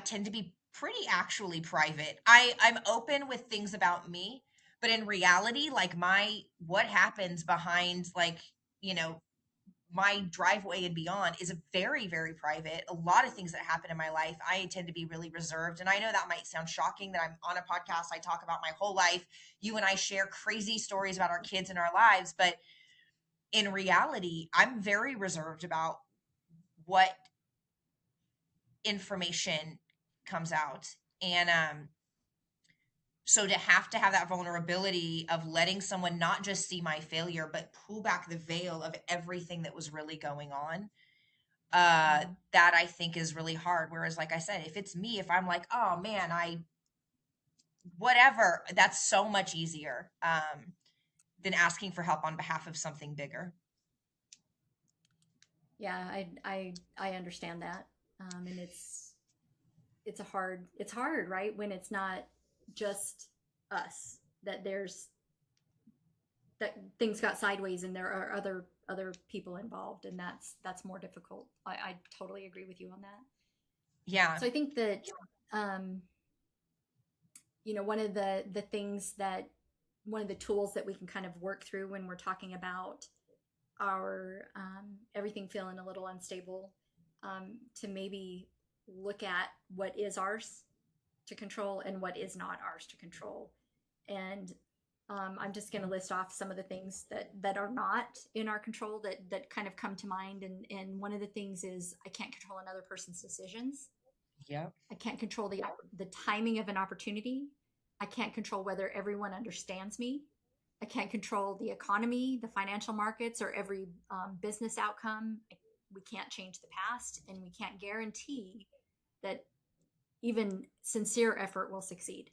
tend to be pretty actually private. I'm open with things about me, but in reality, like what happens behind, like, you know, my driveway and beyond is very, very private. A lot of things that happen in my life, I tend to be really reserved. And I know that might sound shocking that I'm on a podcast. I talk about my whole life. You and I share crazy stories about our kids and our lives, but in reality, I'm very reserved about what information comes out. And so to have that vulnerability of letting someone not just see my failure, but pull back the veil of everything that was really going on, Mm-hmm. that I think is really hard. Whereas, like I said, if it's me, if I'm like, oh man, whatever, that's so much easier than asking for help on behalf of something bigger. Yeah, I understand that. And it's hard, right? When it's not just us, that things got sideways and there are other people involved, and that's more difficult. I totally agree with you on that. Yeah. So I think that um, one of the things that one of the tools that we can kind of work through when we're talking about our everything feeling a little unstable, to maybe look at what is ours to control and what is not ours to control. And I'm just going to list off some of the things that are not in our control that kind of come to mind. And one of the things is I can't control another person's decisions. Yep. I can't control the timing of an opportunity. I can't control whether everyone understands me. I can't control the economy, the financial markets, or every business outcome. We can't change the past, and we can't guarantee that even sincere effort will succeed.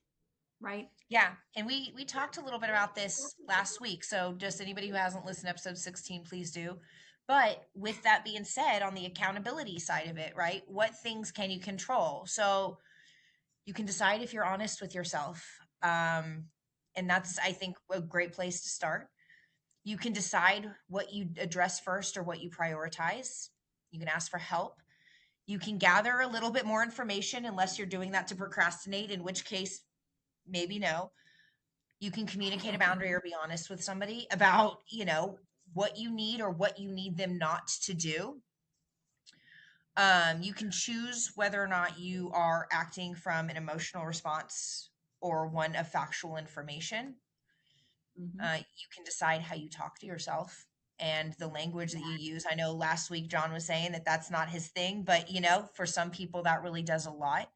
Right? Yeah, and we talked a little bit about this last week. So just anybody who hasn't listened to episode 16, please do. But with that being said, on the accountability side of it, right? What things can you control? So you can decide if you're honest with yourself. And that's, I think, a great place to start. You can decide what you address first or what you prioritize. You can ask for help. You can gather a little bit more information unless you're doing that to procrastinate, in which case, maybe no. You can communicate a boundary or be honest with somebody about, what you need or what you need them not to do. You can choose whether or not you are acting from an emotional response or one of factual information. Mm-hmm. You can decide how you talk to yourself and the language that you use. I know last week John was saying that that's not his thing, but for some people that really does a lot.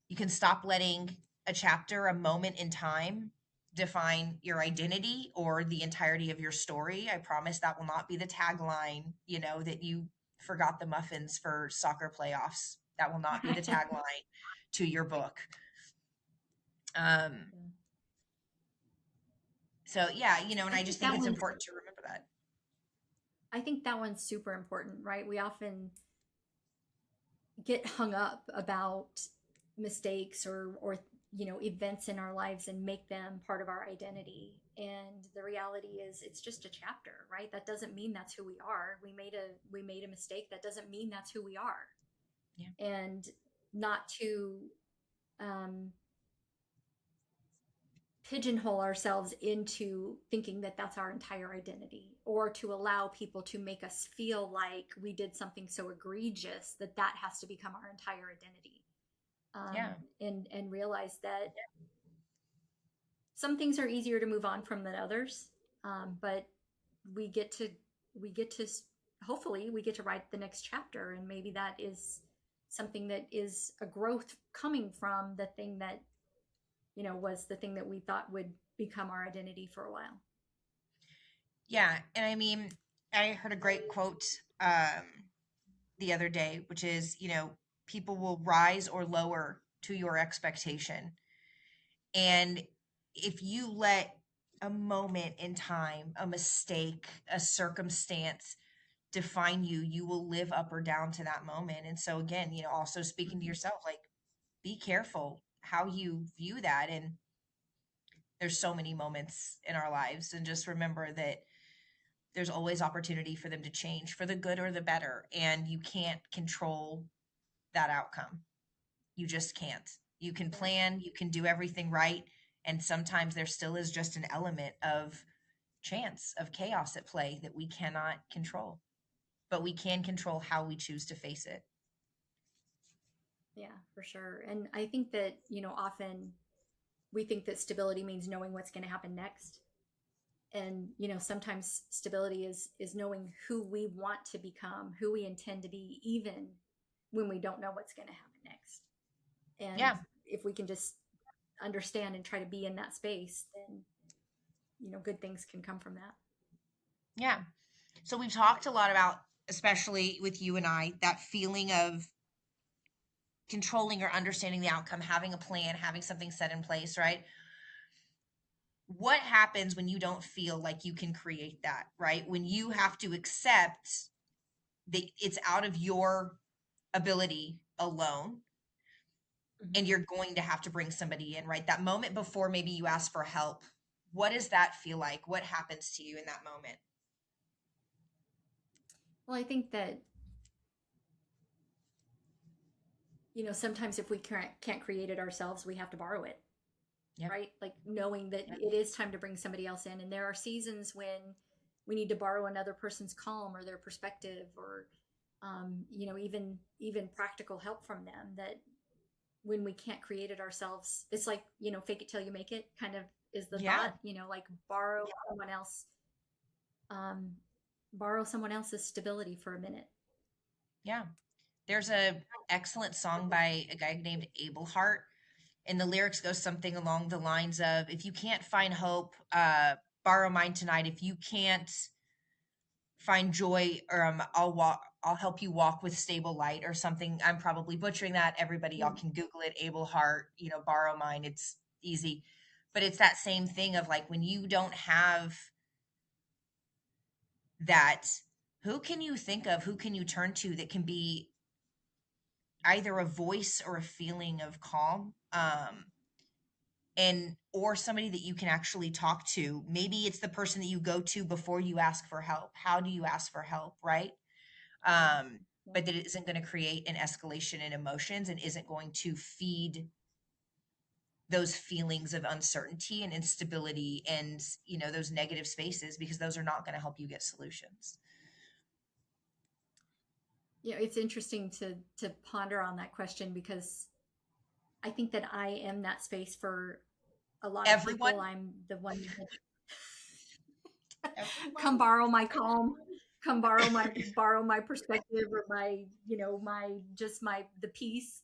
You can stop letting a chapter, a moment in time, define your identity or the entirety of your story. I promise that will not be the tagline, that you forgot the muffins for soccer playoffs. That will not be the tagline to your book. So yeah, and I just think it's important to remember that. I think that one's super important, right? We often get hung up about mistakes or events in our lives and make them part of our identity, and the reality is it's just a chapter, right? That doesn't mean that's who we are. We made a mistake. That doesn't mean that's who we are. Yeah. And not to pigeonhole ourselves into thinking that that's our entire identity, or to allow people to make us feel like we did something so egregious that has to become our entire identity. Yeah. And realize that some things are easier to move on from than others, but we get to hopefully we get to write the next chapter, and maybe that is something that is a growth coming from the thing that was the thing that we thought would become our identity for a while. Yeah, and I mean, I heard a great quote the other day, which is, people will rise or lower to your expectation. And if you let a moment in time, a mistake, a circumstance define you, you will live up or down to that moment. And so again, also speaking to yourself, like, be careful how you view that. And there's so many moments in our lives, and just remember that there's always opportunity for them to change for the good or the better. And you can't control that outcome. You just can't. You can plan, you can do everything right. And sometimes there still is just an element of chance, of chaos at play that we cannot control. But we can control how we choose to face it. Yeah, for sure. And I think that, often we think that stability means knowing what's going to happen next. And, sometimes stability is knowing who we want to become, who we intend to be, even when we don't know what's going to happen next. And Yeah. if we can just understand and try to be in that space, then, good things can come from that. Yeah. So we've talked a lot about, especially with you and I, that feeling of controlling or understanding the outcome, having a plan, having something set in place, right? What happens when you don't feel like you can create that, right? When you have to accept that it's out of your ability alone. and you're going to have to bring somebody in, right? That moment before maybe you ask for help, what does that feel like? What happens to you in that moment? Well, I think that, sometimes if we can't create it ourselves, we have to borrow it, Yeah. right? Like knowing that Yeah. it is time to bring somebody else in. And there are seasons when we need to borrow another person's calm or their perspective, or, even practical help from them, that when we can't create it ourselves, it's like, fake it till you make it kind of is the Yeah. thought, like someone else, um, borrow someone else's stability for a minute. Yeah. There's a excellent song by a guy named Abel Hart, and the lyrics go something along the lines of, if you can't find hope, borrow mine tonight. If you can't find joy, or I'll help you walk with stable light, or something. I'm probably butchering that. Everybody, y'all can Google it. Abel Hart, borrow mine. It's easy. But it's that same thing of like, when you don't have that, who can you think of, who can you turn to that can be either a voice or a feeling of calm, and or somebody that you can actually talk to. Maybe it's the person that you go to before you ask for help. How do you ask for help, right? But that it isn't going to create an escalation in emotions, and isn't going to feed those feelings of uncertainty and instability, and those negative spaces, because those are not going to help you get solutions. It's interesting to ponder on that question, because I think that I am that space for a lot of Everyone. people. I'm the one that come Everyone. borrow my calm, come borrow my perspective, or my, the peace.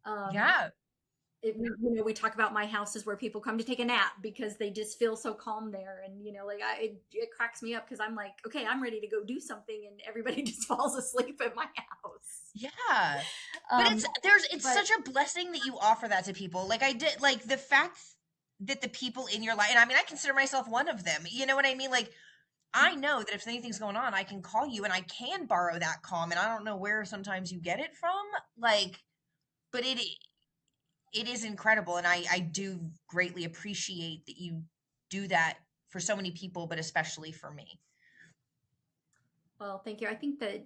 Yeah. We talk about my house is where people come to take a nap because they just feel so calm there. And, it cracks me up, because I'm like, okay, I'm ready to go do something, and everybody just falls asleep at my house. Yeah. But it's such a blessing that you offer that to people. Like, I did, like, the fact that the people in your life, and I mean, I consider myself one of them. You know what I mean? Like, I know that if anything's going on, I can call you and I can borrow that calm. And I don't know where sometimes you get it from. Like, but it is incredible. And I do greatly appreciate that you do that for so many people, but especially for me. Well, thank you. I think that,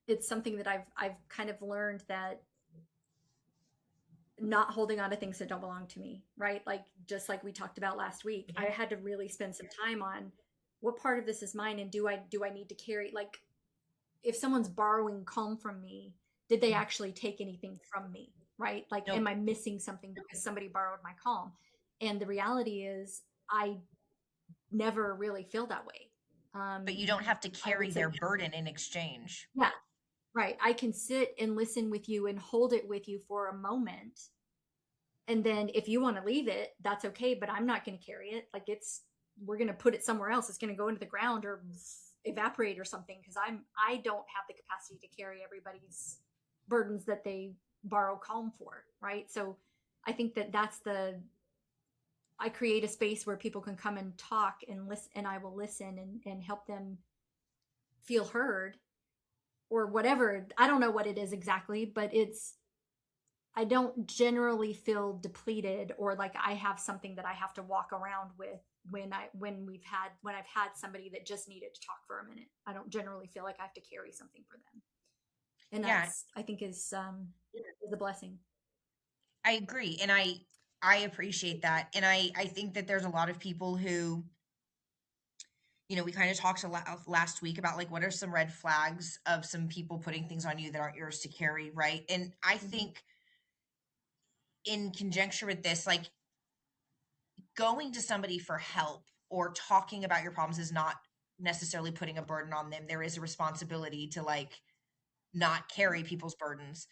it's something that I've kind of learned, that not holding on to things that don't belong to me, right? Like, just like we talked about last week, I had to really spend some time on what part of this is mine, and do I need to carry, like, if someone's borrowing calm from me, did they actually take anything from me, right? Like, Nope. am I missing something because somebody borrowed my calm? And the reality is, I never really feel that way. But you don't have to I carry would say, their burden in exchange. yeah, right. I can sit and listen with you and hold it with you for a moment. And then if you want to leave it, that's okay, but I'm not going to carry it. Like, we're going to put it somewhere else. It's going to go into the ground or evaporate or something, because I don't have the capacity to carry everybody's burdens that they borrow calm for, right? So I think that I create a space where people can come and talk and listen, and I will listen and help them feel heard, or whatever. I don't know what it is exactly, but I don't generally feel depleted, or like I have something that I have to walk around with when I've had somebody that just needed to talk for a minute. I don't generally feel like I have to carry something for them. And Yeah, that's, I think, is a blessing. I agree. And I appreciate that. And I think that there's a lot of people who, we kind of talked last week about, like, what are some red flags of some people putting things on you that aren't yours to carry, right? And I think in conjunction with this, like, going to somebody for help or talking about your problems is not necessarily putting a burden on them. There is a responsibility to, like, not carry people's burdens.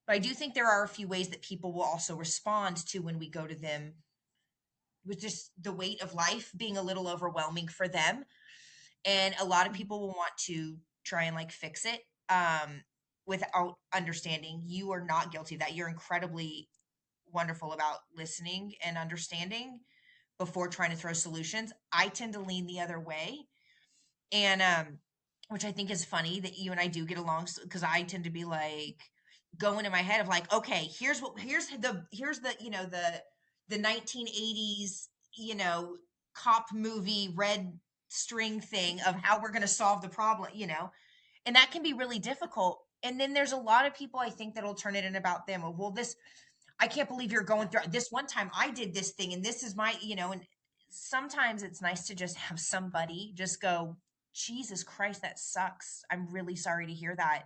But I do think there are a few ways that people will also respond to when we go to them, with just the weight of life being a little overwhelming for them. And a lot of people will want to try and, like, fix it, without understanding. You are not guilty of that. You're incredibly wonderful about listening and understanding before trying to throw solutions. I tend to lean the other way. And which I think is funny that you and I do get along, because I tend to be like, going in my head of like, okay, here's the, you know, the 1980s, you know, cop movie red string thing of how we're going to solve the problem, you know, and that can be really difficult. And then there's a lot of people I think that'll turn it in about them. Well, this, I can't believe you're going through this. One time I did this thing and this is my, you know, and sometimes it's nice to just have somebody just go, Jesus Christ, that sucks. I'm really sorry to hear that.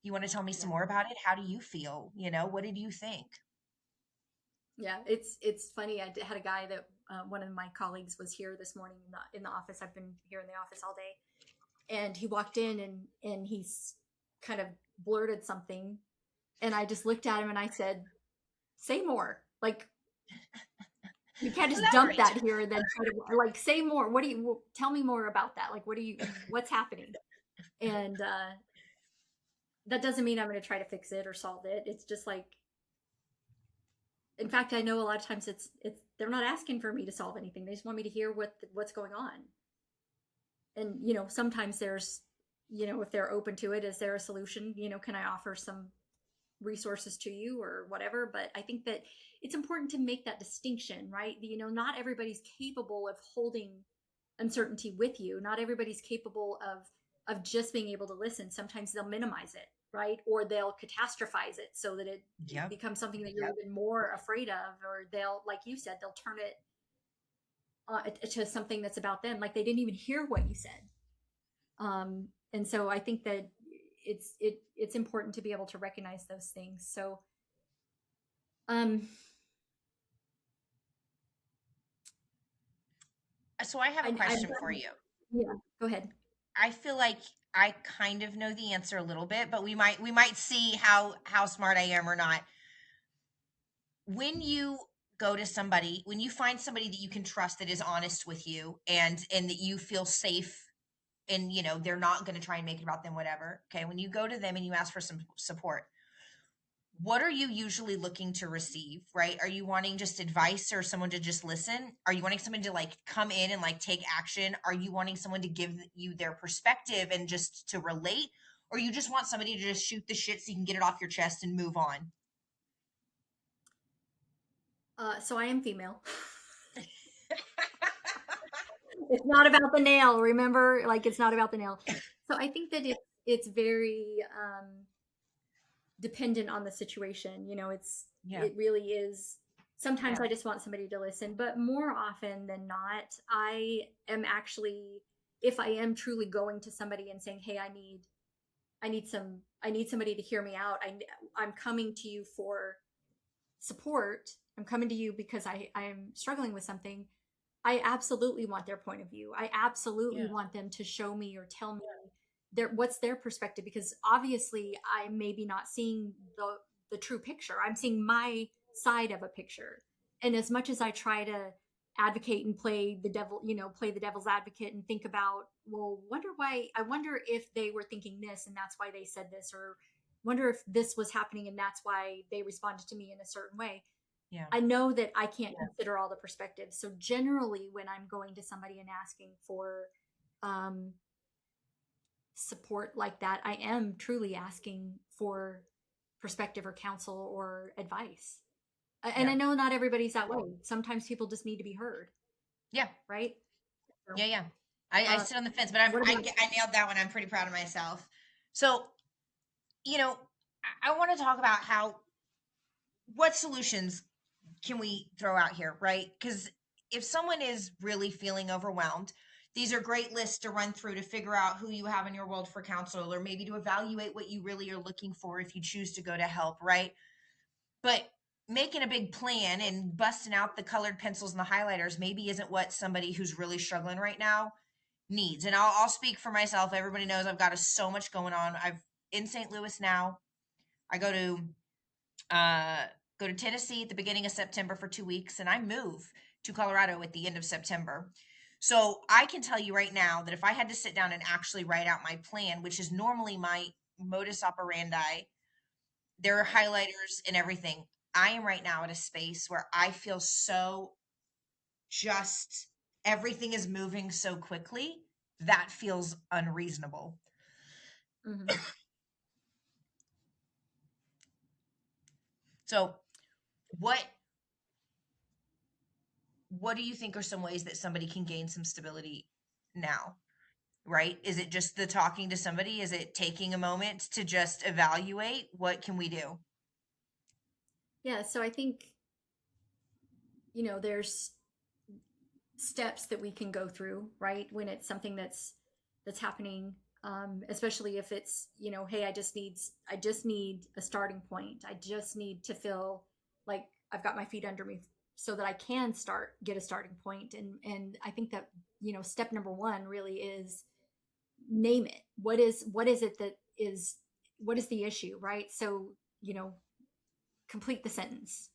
You want to tell me some Yeah. more about it? How do you feel? You know, what did you think? Yeah, it's funny. Had a guy that one of my colleagues was here this morning in the office. I've been here in the office all day, and he walked in and he's kind of blurted something, and I just looked at him and I said, "Say more." Like, you can't just dump Elaborate. that here and then try to like say more. What do you tell me more about that? Like, what's happening? And that doesn't mean I'm going to try to fix it or solve it. It's just like, in fact, I know a lot of times it's they're not asking for me to solve anything. They just want me to hear what's going on. And sometimes there's, if they're open to it, is there a solution? Can I offer some resources to you or whatever? But I think that it's important to make that distinction, right? Not everybody's capable of holding uncertainty with you. Not everybody's capable of just being able to listen. Sometimes they'll minimize it, right? Or they'll catastrophize it so that it Yep. becomes something that you're even more afraid of, or they'll, like you said, they'll turn it to something that's about them, like they didn't even hear what you said. And so I think that it's important to be able to recognize those things. So um So I have a question for you. yeah, go ahead. I feel like I kind of know the answer a little bit, but we might see how smart I am or not. When you go to somebody, when you find somebody that you can trust that is honest with you and that you feel safe and you know they're not going to try and make it about them, whatever. Okay, when you go to them and you ask for some support, what are you usually looking to receive, right? Are you wanting just advice or someone to just listen? Are you wanting someone to like come in and like take action? Are you wanting someone to give you their perspective and just to relate? Or you just want somebody to just shoot the shit so you can get it off your chest and move on? So I am female. It's not about the nail, remember? Like, it's not about the nail. So I think that it's very dependent on the situation. Yeah. It really is. Sometimes Yeah. I just want somebody to listen, but more often than not, I am actually, if I am truly going to somebody and saying, "Hey, I need somebody to hear me out. I'm coming to you for support. I'm coming to you because I'm struggling with something." I absolutely want their point of view. I absolutely Yeah. want them to show me or tell me what's their perspective, because obviously I may be not seeing the true picture. I'm seeing my side of a picture. And as much as I try to advocate and play the devil, play the devil's advocate and think about, well, I wonder if they were thinking this and that's why they said this, or wonder if this was happening and that's why they responded to me in a certain way. Yeah. I know that I can't consider all the perspectives. So generally, when I'm going to somebody and asking for um, support like that, I am truly asking for perspective or counsel or advice. And Yeah. I know not everybody's that way. Sometimes people just need to be heard, Yeah. right? So, Yeah. Yeah. I uh, sit on the fence, but what about? I nailed that one. I'm pretty proud of myself. So, you know, I want to talk about how what solutions can we throw out here, right? Because if someone is really feeling overwhelmed, these are great lists to run through to figure out who you have in your world for counsel, or maybe to evaluate what you really are looking for if you choose to go to help, right? But making a big plan and busting out the colored pencils and the highlighters maybe isn't what somebody who's really struggling right now needs. And I'll speak for myself. Everybody knows I've got so much going on. I've in St. Louis now. I uh, go to Tennessee at the beginning of September for 2 weeks, and I move to Colorado at the end of September. So I can tell you right now that if I had to sit down and actually write out my plan, which is normally my modus operandi, there are highlighters and everything. I am right now at a space where I feel so just everything is moving so quickly that feels unreasonable. Mhm. So what do you think are some ways that somebody can gain some stability now? Right? Is it just the talking to somebody? Is it taking a moment to just evaluate? What can we do? Yeah, so I think, there's steps that we can go through, right? When it's something that's happening, especially if it's, hey, I just need a starting point. I just need to feel like I've got my feet under me so that I can get a starting point. And I think that, step number one really is name it. What is it that is what is the issue, right? So, complete the sentence.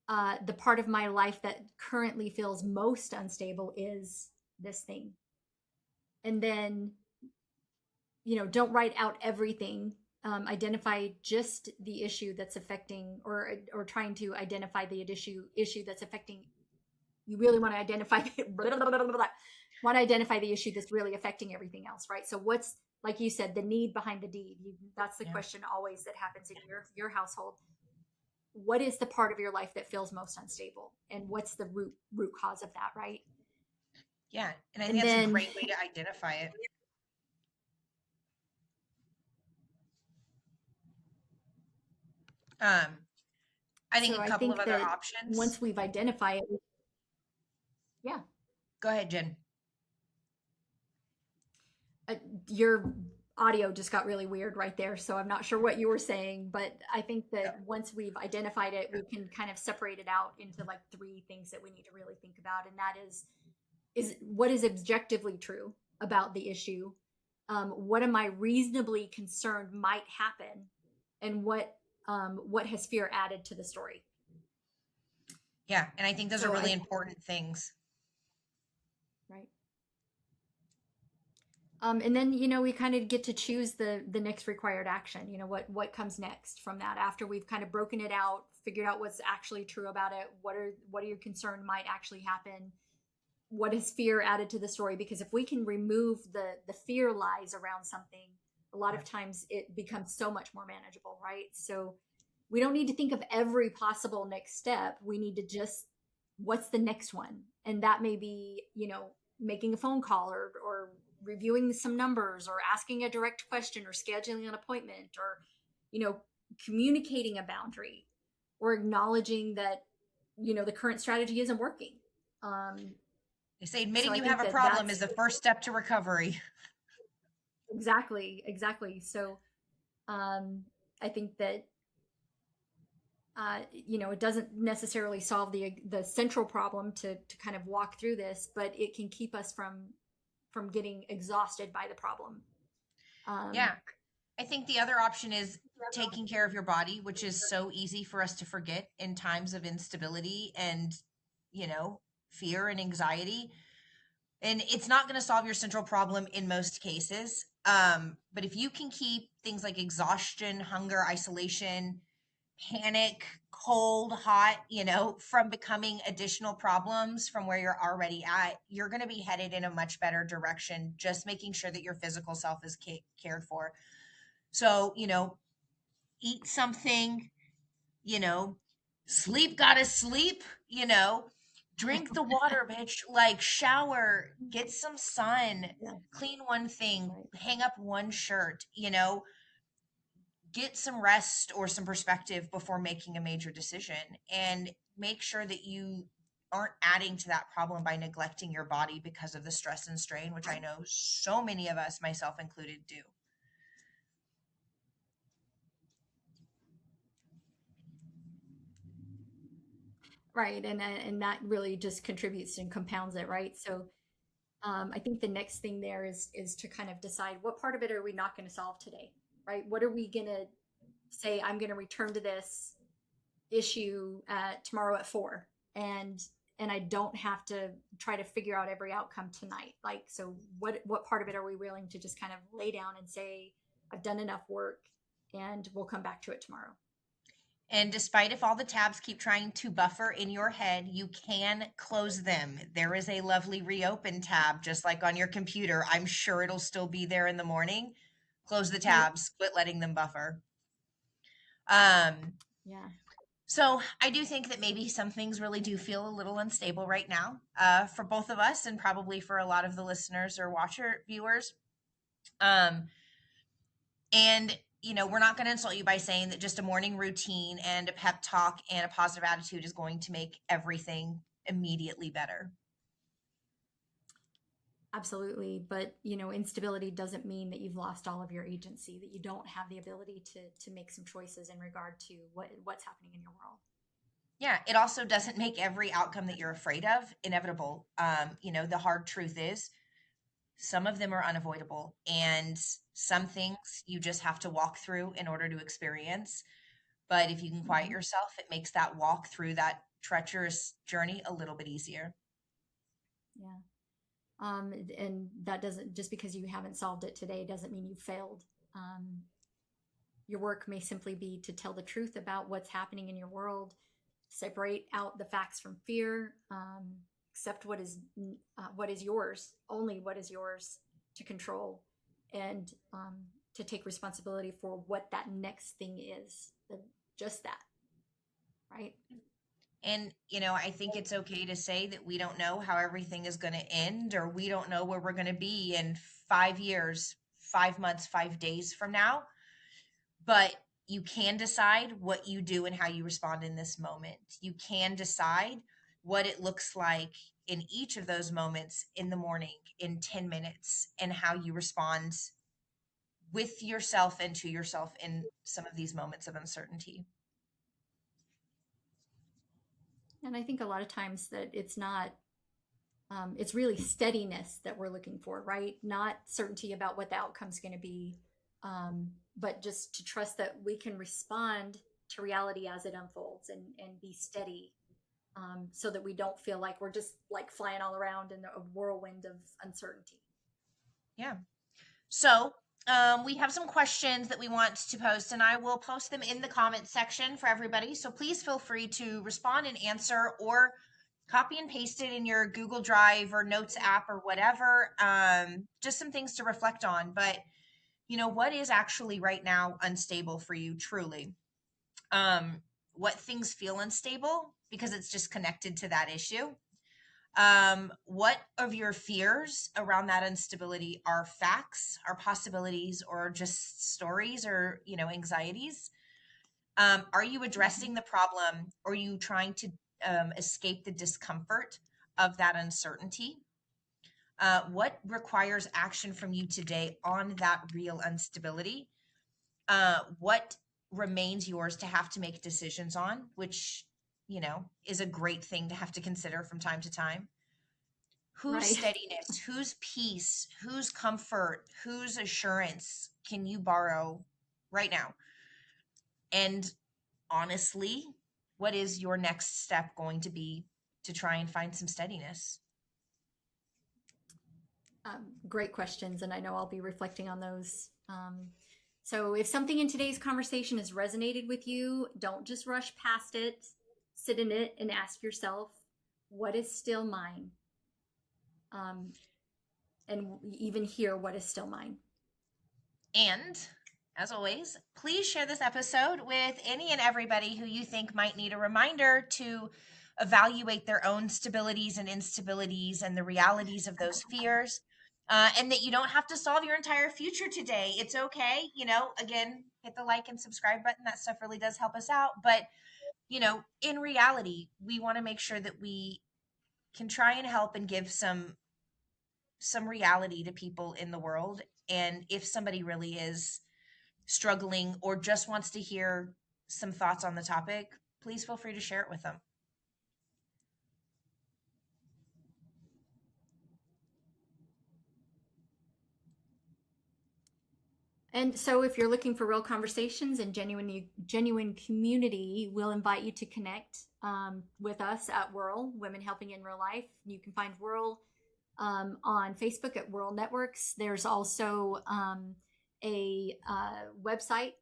The part of my life that currently feels most unstable is this thing. And then, don't write out everything. Identify just the issue that's affecting, or trying to identify the issue that's affecting. You really want to identify want to identify the issue that's really affecting everything else, right? So what's, like you said, the need behind the deed? That's the question always that happens in your household. What is the part of your life that feels most unstable, and what's the root cause of that, right? Yeah, and I think And that's a then, great way to identify it. I think so a I couple of think other that options. once we've identified it, yeah. Go ahead, Jen. Your audio just got really weird right there, so I'm not sure what you were saying, but I think that once we've identified it, we can kind of separate it out into like three things that we need to really think about, and that is what is objectively true about the issue, what am I reasonably concerned might happen, and what has fear added to the story. Yeah, and I think those are So really I important things. Right. And then, we kind of get to choose the next required action. What comes next from that after we've kind of broken it out, figured out what's actually true about it. What are your concern might actually happen? What is fear added to the story? Because if we can remove the fear lies around something, a lot Yeah. of times it becomes so much more manageable, right? So we don't need to think of every possible next step. We need to just, what's the next one? And that may be, making a phone call, or reviewing some numbers, or asking a direct question, or scheduling an appointment, or, communicating a boundary, or acknowledging that, the current strategy isn't working. They say So admitting I you have think a that problem is that's the first step to recovery. exactly. So I think that it doesn't necessarily solve the central problem to kind of walk through this, but it can keep us from getting exhausted by the problem. Um, Yeah. I think the other option is taking care of your body, which is so easy for us to forget in times of instability and, fear and anxiety. And it's not going to solve your central problem in most cases. But if you can keep things like exhaustion, hunger, isolation, panic, cold, hot, from becoming additional problems from where you're already at, you're going to be headed in a much better direction, just making sure that your physical self is cared for. So, eat something, you know, sleep, gotta sleep, drink the water, bitch, like shower, get some sun, yeah, clean one thing, right. hang up one shirt, get some rest or some perspective before making a major decision, and make sure that you aren't adding to that problem by neglecting your body because of the stress and strain, which I know so many of us, myself included, do. Right, and that really just contributes and compounds it, right? So I think the next thing there is to kind of decide what part of it are we not going to solve today, right? What are we going to say? I'm going to return to this issue tomorrow at 4, and I don't have to try to figure out every outcome tonight. Like, so what part of it are we willing to just kind of lay down and say, I've done enough work, and we'll come back to it tomorrow. And despite if all the tabs keep trying to buffer in your head, you can close them. There is a lovely reopen tab, just like on your computer. I'm sure it'll still be there in the morning. Close the Yep. tabs, quit letting them buffer. Um, Yeah. So I do think that maybe some things really do feel a little unstable right now, for both of us and probably for a lot of the listeners or watcher viewers. Um, and we're not going to insult you by saying that just a morning routine and a pep talk and a positive attitude is going to make everything immediately better. Absolutely. But, instability doesn't mean that you've lost all of your agency, that you don't have the ability to make some choices in regard to what's happening in your world. Yeah, it also doesn't make every outcome that you're afraid of inevitable. The hard truth is some of them are unavoidable, and some things you just have to walk through in order to experience. But if you can quiet Mm-hmm. yourself, it makes that walk through that treacherous journey a little bit easier. Yeah. And that doesn't, just because you haven't solved it today doesn't mean you failed. Um, your work may simply be to tell the truth about what's happening in your world, separate out the facts from fear, accept what is yours, only what is yours to control, and to take responsibility for what that next thing is. Just that, right? And, I think it's okay to say that we don't know how everything is going to end, or we don't know where we're going to be in 5 years, 5 months, 5 days from now. But you can decide what you do and how you respond in this moment. You can decide what it looks like in each of those moments, in the morning, in 10 minutes, and how you respond with yourself and to yourself in some of these moments of uncertainty. And I think a lot of times that it's not, it's really steadiness that we're looking for, right? Not certainty about what the outcome's going to be, but just to trust that we can respond to reality as it unfolds, and be steady, so that we don't feel like we're just like flying all around in a whirlwind of uncertainty. Yeah. So, we have some questions that we want to post, and I will post them in the comment section for everybody. So please feel free to respond and answer, or copy and paste it in your Google Drive or Notes app or whatever. Just some things to reflect on. But, what is actually right now unstable for you, truly? What things feel unstable because it's just connected to that issue? What of your fears around that instability are facts, are possibilities, or just stories, or anxieties? Are you Mm-hmm. addressing the problem, or are you trying to escape the discomfort of that uncertainty? What requires action from you today on that real instability? What remains yours to have to make decisions on, which is a great thing to have to consider from time to time? Whose Right. steadiness, whose peace, whose comfort, whose assurance can you borrow right now? And honestly, what is your next step going to be to try and find some steadiness? Great questions, and I know I'll be reflecting on those. So, if something in today's conversation has resonated with you, don't just rush past it. Sit in it and ask yourself, what is still mine? Um, and even hear what is still mine. And as always, please share this episode with any and everybody who you think might need a reminder to evaluate their own stabilities and instabilities and the realities of those fears. And that you don't have to solve your entire future today. It's okay. Again, hit the like and subscribe button. That stuff really does help us out. But, in reality, we want to make sure that we can try and help and give some reality to people in the world. And if somebody really is struggling or just wants to hear some thoughts on the topic, please feel free to share it with them. And so, if you're looking for real conversations and genuine community, we'll invite you to connect, with us at Whirl Women Helping in Real Life. You can find Whirl, on Facebook at Whirl Networks. There's also, a website,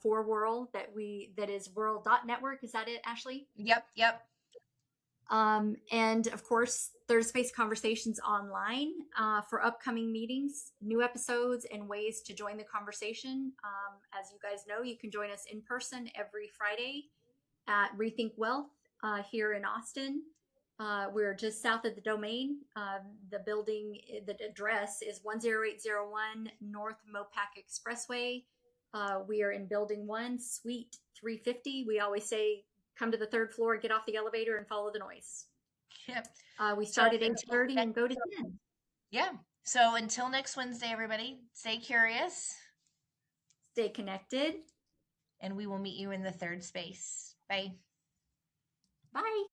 for Whirl that is whirl.network. Is that it, Ashleigh? Yep. And of course, there's space conversations online, for upcoming meetings, new episodes, and ways to join the conversation. As you guys know, you can join us in person every Friday at Rethink Wealth here in Austin. We're just south of the Domain. The building, the address is 10801 North Mopac Expressway. We are in Building 1, Suite 350. We always say, come to the third floor, get off the elevator, and follow the noise. Yep. We start at 8:30 and go to 10. Yeah. So until next Wednesday, everybody, stay curious. Stay connected. And we will meet you in the third space. Bye. Bye.